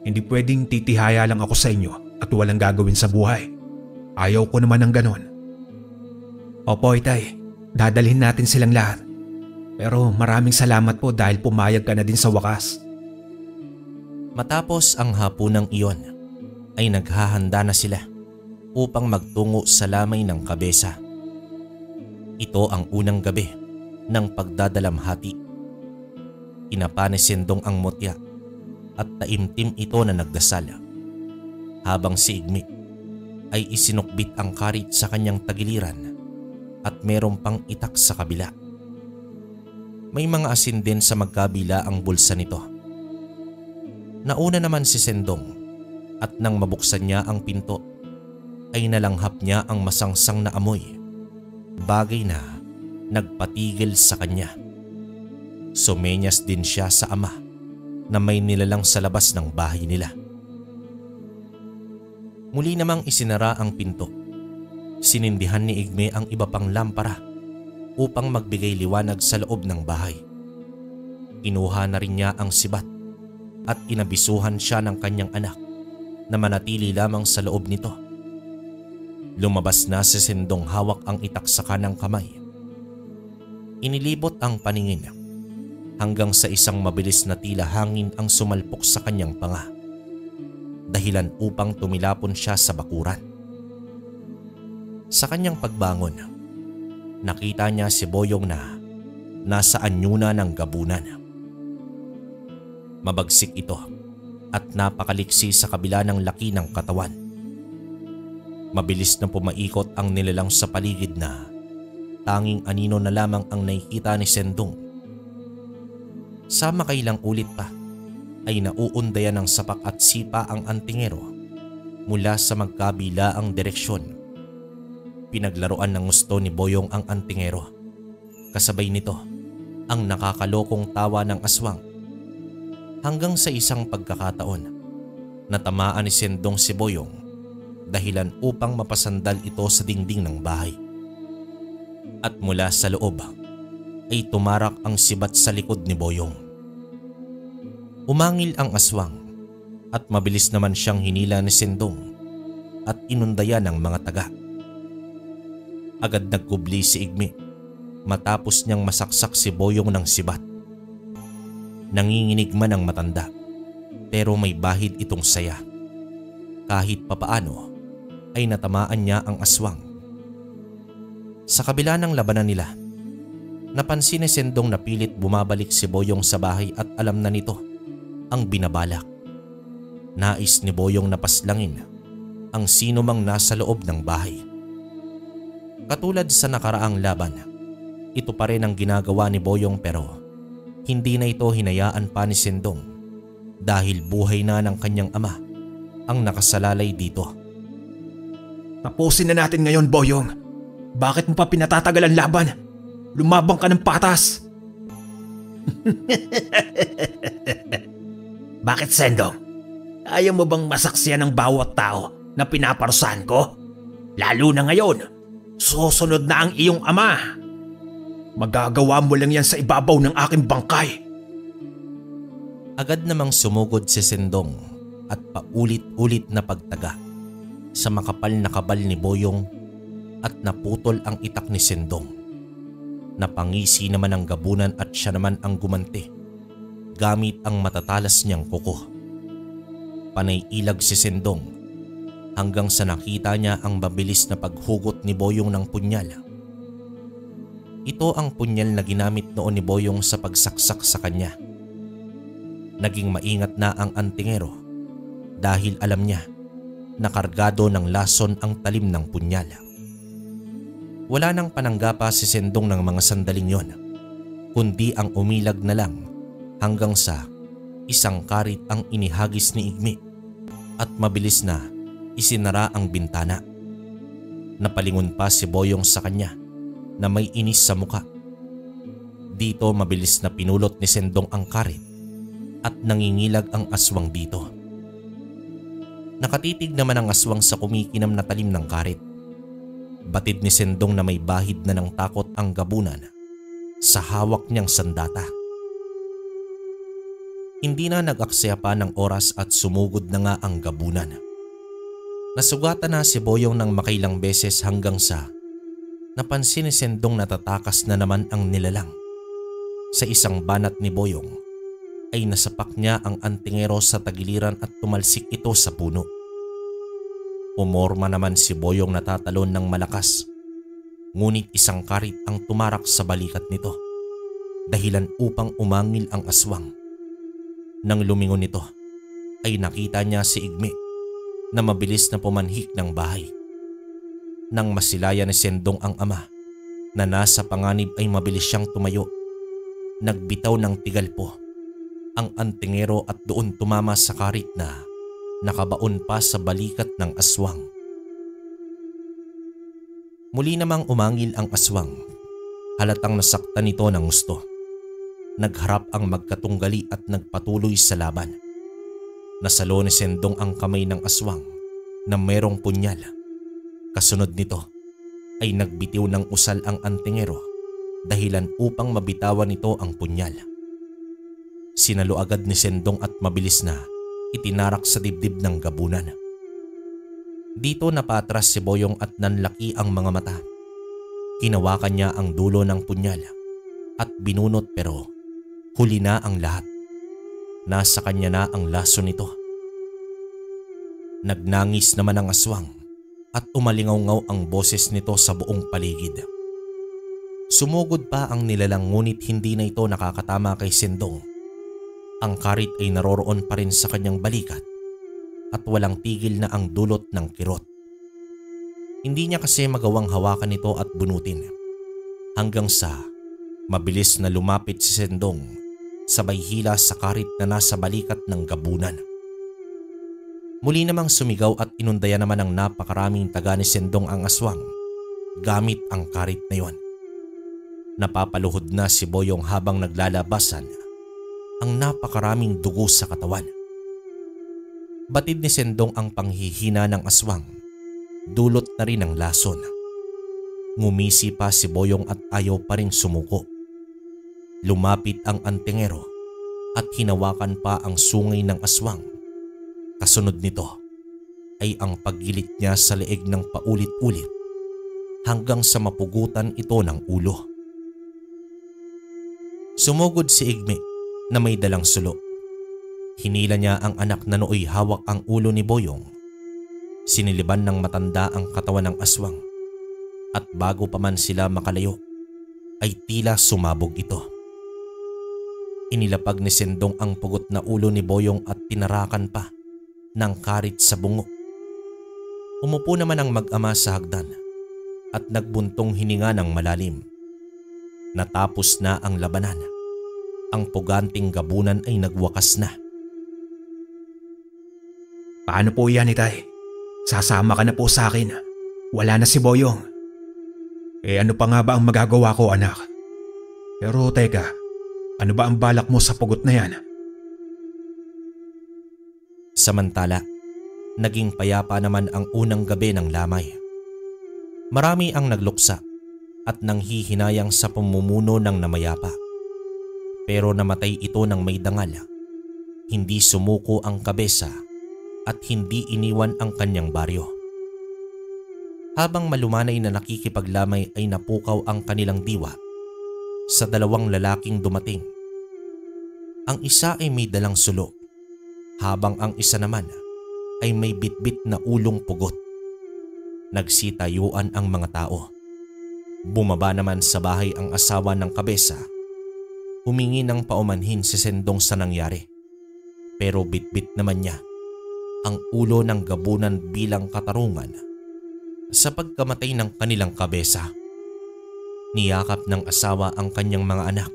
Hindi pwedeng titihaya lang ako sa inyo at walang gagawin sa buhay. Ayaw ko naman ng ganon. Opo, Itay. Dadalhin natin silang lahat. Pero maraming salamat po dahil pumayag ka na din sa wakas. Matapos ang hapunang iyon, ay naghahanda na sila upang magtungo sa lamay ng kabesa. Ito ang unang gabi ng pagdadalamhati. Inapa ni Sendong ang mutya at taimtim ito na nagdasal. Habang si Igme ay isinukbit ang karit sa kanyang tagiliran at merong pang itak sa kabila. May mga asin din sa magkabila ang bulsa nito. Nauna naman si Sendong at nang mabuksan niya ang pinto ay nalanghap niya ang masangsang na amoy, bagay na nagpatigil sa kanya. Sumenyas din siya sa ama na may nilalang sa labas ng bahay nila. Muli namang isinara ang pinto. Sinindihan ni Igme ang iba pang lampara upang magbigay liwanag sa loob ng bahay. Kinuha na rin niya ang sibat at inabisuhan siya ng kanyang anak na manatili lamang sa loob nito. Lumabas na si Sendong hawak ang itak sa kanang kamay. Inilibot ang paningin hanggang sa isang mabilis na tila hangin ang sumalpok sa kanyang panga, dahilan upang tumilapon siya sa bakuran. Sa kanyang pagbangon, nakita niya si Boyong na nasa anyo na ng gabunan. Mabagsik ito at napakaliksi sa kabila ng laki ng katawan. Mabilis na pumaikot ang nilalang sa paligid na tanging anino na lamang ang nakikita ni Sendong. Sa makailang ulit pa ay nauundayan ng sapak at sipa ang antingero mula sa magkabilaang direksyon. Pinaglaruan ng gusto ni Boyong ang antingero. Kasabay nito ang nakakalokong tawa ng aswang. Hanggang sa isang pagkakataon, natamaan ni Sendong si Boyong dahilan upang mapasandal ito sa dingding ng bahay. At mula sa loob ay tumarak ang sibat sa likod ni Boyong. Umangil ang aswang at mabilis naman siyang hinila ni Sendong at inundaya ng mga taga. Agad nagkubli si Igme matapos niyang masaksak si Boyong ng sibat. Nanginginig man ang matanda pero may bahid itong saya. Kahit papaano ay natamaan niya ang aswang. Sa kabila ng labanan nila, napansin ni Sendong na pilit bumabalik si Boyong sa bahay at alam na nito ang binabalak. Nais ni Boyong na paslangin ang sino mang nasa loob ng bahay. Katulad sa nakaraang laban, ito pa rin ang ginagawa ni Boyong pero hindi na ito hinayaan pa ni Sendong dahil buhay na ng kanyang ama ang nakasalalay dito. Tapusin na natin ngayon, Boyong. Bakit mo pa pinatatagal ang laban? Lumabang ka ng patas. Bakit, Sendong? Ayaw mo bang masaksiyan ng bawat tao na pinaparusahan ko? Lalo na ngayon, susunod na ang iyong ama. Magagawa mo lang yan sa ibabaw ng aking bangkay. Agad namang sumugod si Sendong at paulit-ulit na pagtaga sa makapal na kabal ni Boyong at naputol ang itak ni Sendong. Napangisi naman ang gabunan at siya naman ang gumanti gamit ang matatalas niyang kuko. Panay ilag si Sendong hanggang sa nakita niya ang mabilis na paghugot ni Boyong ng punyal. Ito ang punyal na ginamit noon ni Boyong sa pagsaksak sa kanya. Naging maingat na ang antingero dahil alam niya na kargado ng lason ang talim ng punyal. Wala nang pananggapa si Sendong ng mga sandaling yon, kundi ang umilag na lang hanggang sa isang karit ang inihagis ni Igmi at mabilis na isinara ang bintana. Napalingon pa si Boyong sa kanya na may inis sa muka. Dito mabilis na pinulot ni Sendong ang karit at nangingilag ang aswang dito. Nakatitig naman ang aswang sa kumikinam na talim ng karit. Batid ni Sendong na may bahid na ng takot ang gabunan sa hawak niyang sandata. Hindi na nag-aksaya pa ng oras at sumugod na nga ang gabunan. Nasugatan na si Boyong ng makailang beses hanggang sa napansin ni Sendong na tatakas na naman ang nilalang. Sa isang banat ni Boyong ay nasapak niya ang antingero sa tagiliran at tumalsik ito sa puno. Umorma naman si Boyong na tatalon ng malakas, ngunit isang karit ang tumarak sa balikat nito, dahilan upang umangil ang aswang. Nang lumingon nito ay nakita niya si Igmi na mabilis na pumanhik ng bahay. Nang masilaya ni Sendong ang ama na nasa panganib ay mabilis siyang tumayo. Nagbitaw ng tigalpo ang antingero at doon tumama sa karit na nakabaon pa sa balikat ng aswang. Muli namang umangil ang aswang. Halatang nasaktan nito ng gusto. Nagharap ang magkatunggali at nagpatuloy sa laban. Nasalo ni Sendong ang kamay ng aswang na merong punyal. Kasunod nito ay nagbitiw ng usal ang antingero dahilan upang mabitawan nito ang punyal. Sinalo agad ni Sendong at mabilis na itinarak sa dibdib ng gabunan. Dito napatras si Boyong at nanlaki ang mga mata. Hinawakan niya ang dulo ng punyal at binunot pero huli na ang lahat. Nasa kanya na ang laso nito. Nagnangis naman ang aswang at umalingaw-ngaw ang boses nito sa buong paligid. Sumugod pa ang nilalang ngunit hindi na ito nakakatama kay Sendong. Ang karit ay naroroon pa rin sa kanyang balikat at walang tigil na ang dulot ng kirot. Hindi niya kasi magawang hawakan ito at bunutin hanggang sa mabilis na lumapit si Sendong sabay hila sa karit na nasa balikat ng gabunan. Muli namang sumigaw at inundaya naman ng napakaraming taga ni Sendong ang aswang gamit ang karit na yon. Napapaluhod na si Boyong habang naglalabasan ang napakaraming dugo sa katawan. Batid ni Sendong ang panghihina ng aswang, dulot na rin ang lason. Ngumisi pa si Boyong at ayaw pa rin sumuko. Lumapit ang antingero at hinawakan pa ang sungay ng aswang. Kasunod nito ay ang paggilit niya sa leeg ng paulit-ulit hanggang sa mapugutan ito ng ulo. Sumugod si Igme na may dalang sulo. Hinila niya ang anak na nooy hawak ang ulo ni Boyong. Siniliban ng matanda ang katawan ng aswang at bago pa man sila makalayo ay tila sumabog ito. Inilapag ni Sendong ang pugot na ulo ni Boyong at tinarakan pa ng karit sa bungo. Umupo naman ang mag-ama sa hagdan at nagbuntong hininga ng malalim. Natapos na ang labanan. Ang puganting gabunan ay nagwakas na. Paano po yan, Itay? Sasama ka na po sa akin. Wala na si Boyong. Ano pa nga ba ang magagawa ko, anak? Pero teka, ano ba ang balak mo sa pugot na yan? Samantala, naging payapa naman ang unang gabi ng lamay. Marami ang nagluksa at nanghihinayang sa pamumuno ng namayapa. Pero namatay ito ng may dangal. Hindi sumuko ang kabesa at hindi iniwan ang kanyang baryo. Habang malumanay na nakikipaglamay ay napukaw ang kanilang diwa sa dalawang lalaking dumating. Ang isa ay may dalang sulo, habang ang isa naman ay may bitbit na ulong pugot. Nagsitayuan ang mga tao. Bumaba naman sa bahay ang asawa ng kabesa. Humingi ng paumanhin si Sendong sa nangyari. Pero bitbit naman niya ang ulo ng gabunan bilang katarungan sa pagkamatay ng kanilang kabesa. Niyakap ng asawa ang kanyang mga anak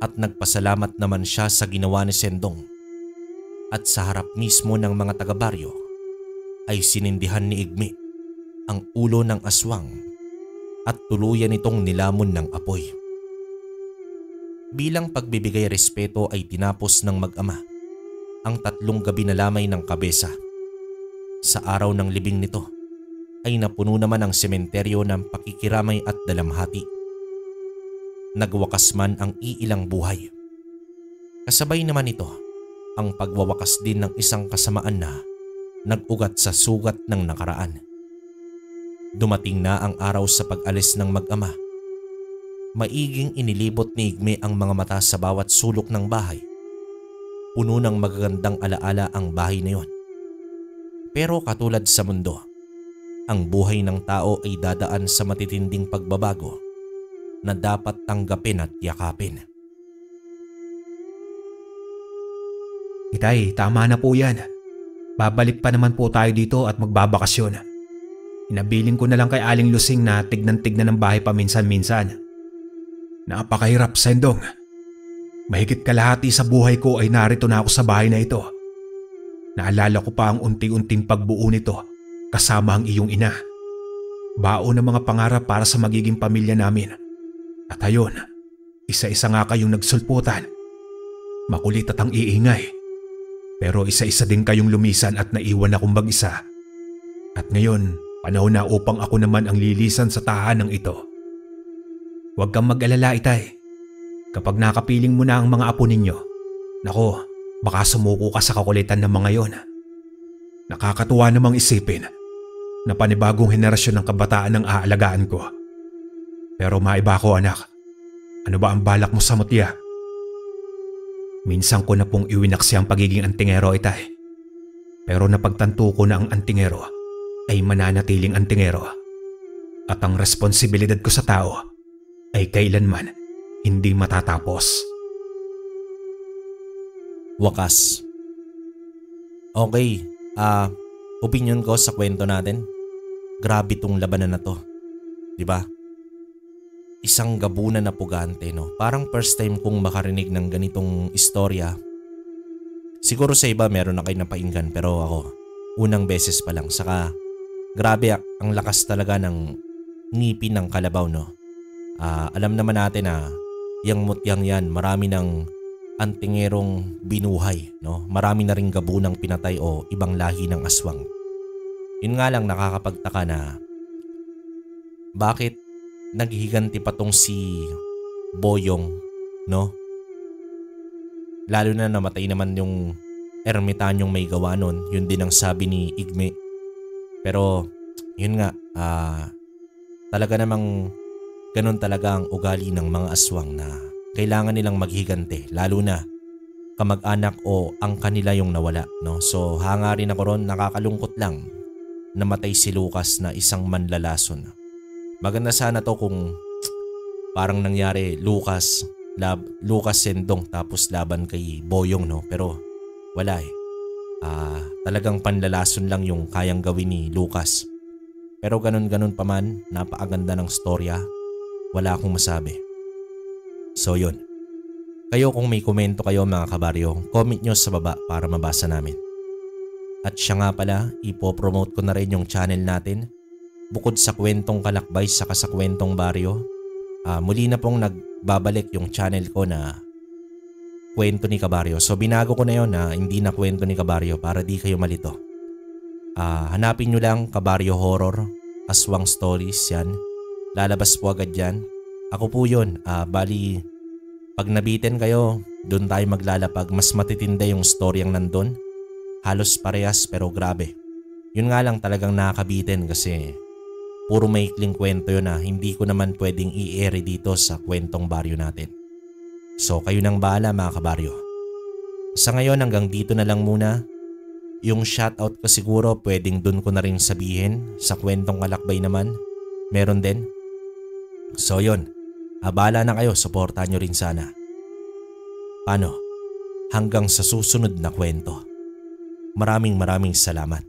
at nagpasalamat naman siya sa ginawa ni Sendong. At sa harap mismo ng mga taga-baryo ay sinindihan ni Igme ang ulo ng aswang at tuluyan itong nilamon ng apoy. Bilang pagbibigay respeto ay tinapos ng mag-ama ang 3 gabi na lamay ng kabesa. Sa araw ng libing nito ay napuno naman ang sementeryo ng pakikiramay at dalamhati. Nagwakas man ang iilang buhay. Kasabay naman ito ang pagwawakas din ng isang kasamaan na nag-ugat sa sugat ng nakaraan. Dumating na ang araw sa pag-alis ng mag-ama. Maiging inilibot ni Igme ang mga mata sa bawat sulok ng bahay. Puno ng magagandang alaala ang bahay na yon. Pero katulad sa mundo, ang buhay ng tao ay dadaan sa matitinding pagbabago na dapat tanggapin at yakapin. Itay, tama na po yan. Babalik pa naman po tayo dito at magbabakasyon. Inabiling ko na lang kay Aling Lusing na tignan-tignan ng bahay paminsan-minsan. Napakahirap, Sendong. Mahigit kalahati sa buhay ko ay narito na ako sa bahay na ito. Naalala ko pa ang unti-unting pagbuo nito kasama ang iyong ina. Baon ng mga pangarap para sa magiging pamilya namin. At ayon, isa-isa nga kayong nagsulputan. Makulit at ang iingay. Pero isa-isa din kayong lumisan at naiwan akong mag-isa. At ngayon, panahon na upang ako naman ang lilisan sa tahanang ito. Huwag kang mag-alala, Itay. Kapag nakapiling mo na ang mga apo ninyo, nako, baka sumuko ka sa kakulitan ng mga yon. Nakakatuwa namang isipin na panibagong henerasyon ng kabataan ang aalagaan ko. Pero maiba ko, anak. Ano ba ang balak mo sa mutya? Minsan ko na pong iwinaksi ang pagiging antingero, Itay. Pero napagtanto ko na ang antingero ay mananatiling antingero. At ang responsibilidad ko sa tao ay kailanman hindi matatapos. Wakas. Okay, opinion ko sa kwento natin. Grabe tong labanan na to. Diba? Isang gabunan na pugante, no? Parang first time kong makarinig ng ganitong istorya. Siguro sa iba meron na kayo napainggan, pero ako, unang beses pa lang. Saka, grabe ang lakas talaga ng ngipin ng kalabaw, no? Alam naman natin na yang mutyang yan, marami ng antingerong binuhay, no? Marami na ring gabunang pinatay o ibang lahi ng aswang. Yun nga lang nakakapagtaka na bakit naghihiganti pa tong si Boyong, no? Lalo na namatay naman yung ermitanyong may gawa nun. Yun din ang sabi ni Igme. Pero yun nga, talaga namang ganun talaga ang ugali ng mga aswang na kailangan nilang maghigante, lalo na kamag-anak o ang kanila yung nawala, no? So hanga rin ako ron, nakakalungkot lang namatay si Lucas na isang manlalason. Maganda sana to kung parang nangyari Lucas Sendong tapos laban kay Boyong, no? Pero wala eh. Talagang panlalason lang yung kayang gawin ni Lucas. Pero ganun pa man, napakaganda ng storya. Wala akong masabi. So yun. Kayo kung may komento kayo mga kabaryo, comment nyo sa baba para mabasa namin. At siya nga pala, ipopromote ko na rin yung channel natin. Bukod sa kwentong kalakbay sa kwentong baryo, muli na pong nagbabalik yung channel ko na Kwento ni Kabaryo. So binago ko na yun na hindi na Kwento ni Kabaryo para di kayo malito. Hanapin nyo lang Kabaryo Horror, Aswang Stories, yan. Lalabas po agad yan. Ako po yun. Bali, pag nabitin kayo, doon tayo maglalapag. Mas matitinda yung storyang nandun. Halos parehas pero grabe. Yun nga lang talagang nakakabitin kasi puro maikling kwento yun na hindi ko naman pwedeng i-air dito sa kwentong baryo natin. So kayo nang bahala mga kabaryo. Sa ngayon hanggang dito na lang muna. Yung shoutout ko siguro pwedeng dun ko na rin sabihin. Sa kwentong kalakbay naman, meron din. So yun, bahala na kayo, suportahan nyo rin sana. Paano? Hanggang sa susunod na kwento. Maraming salamat.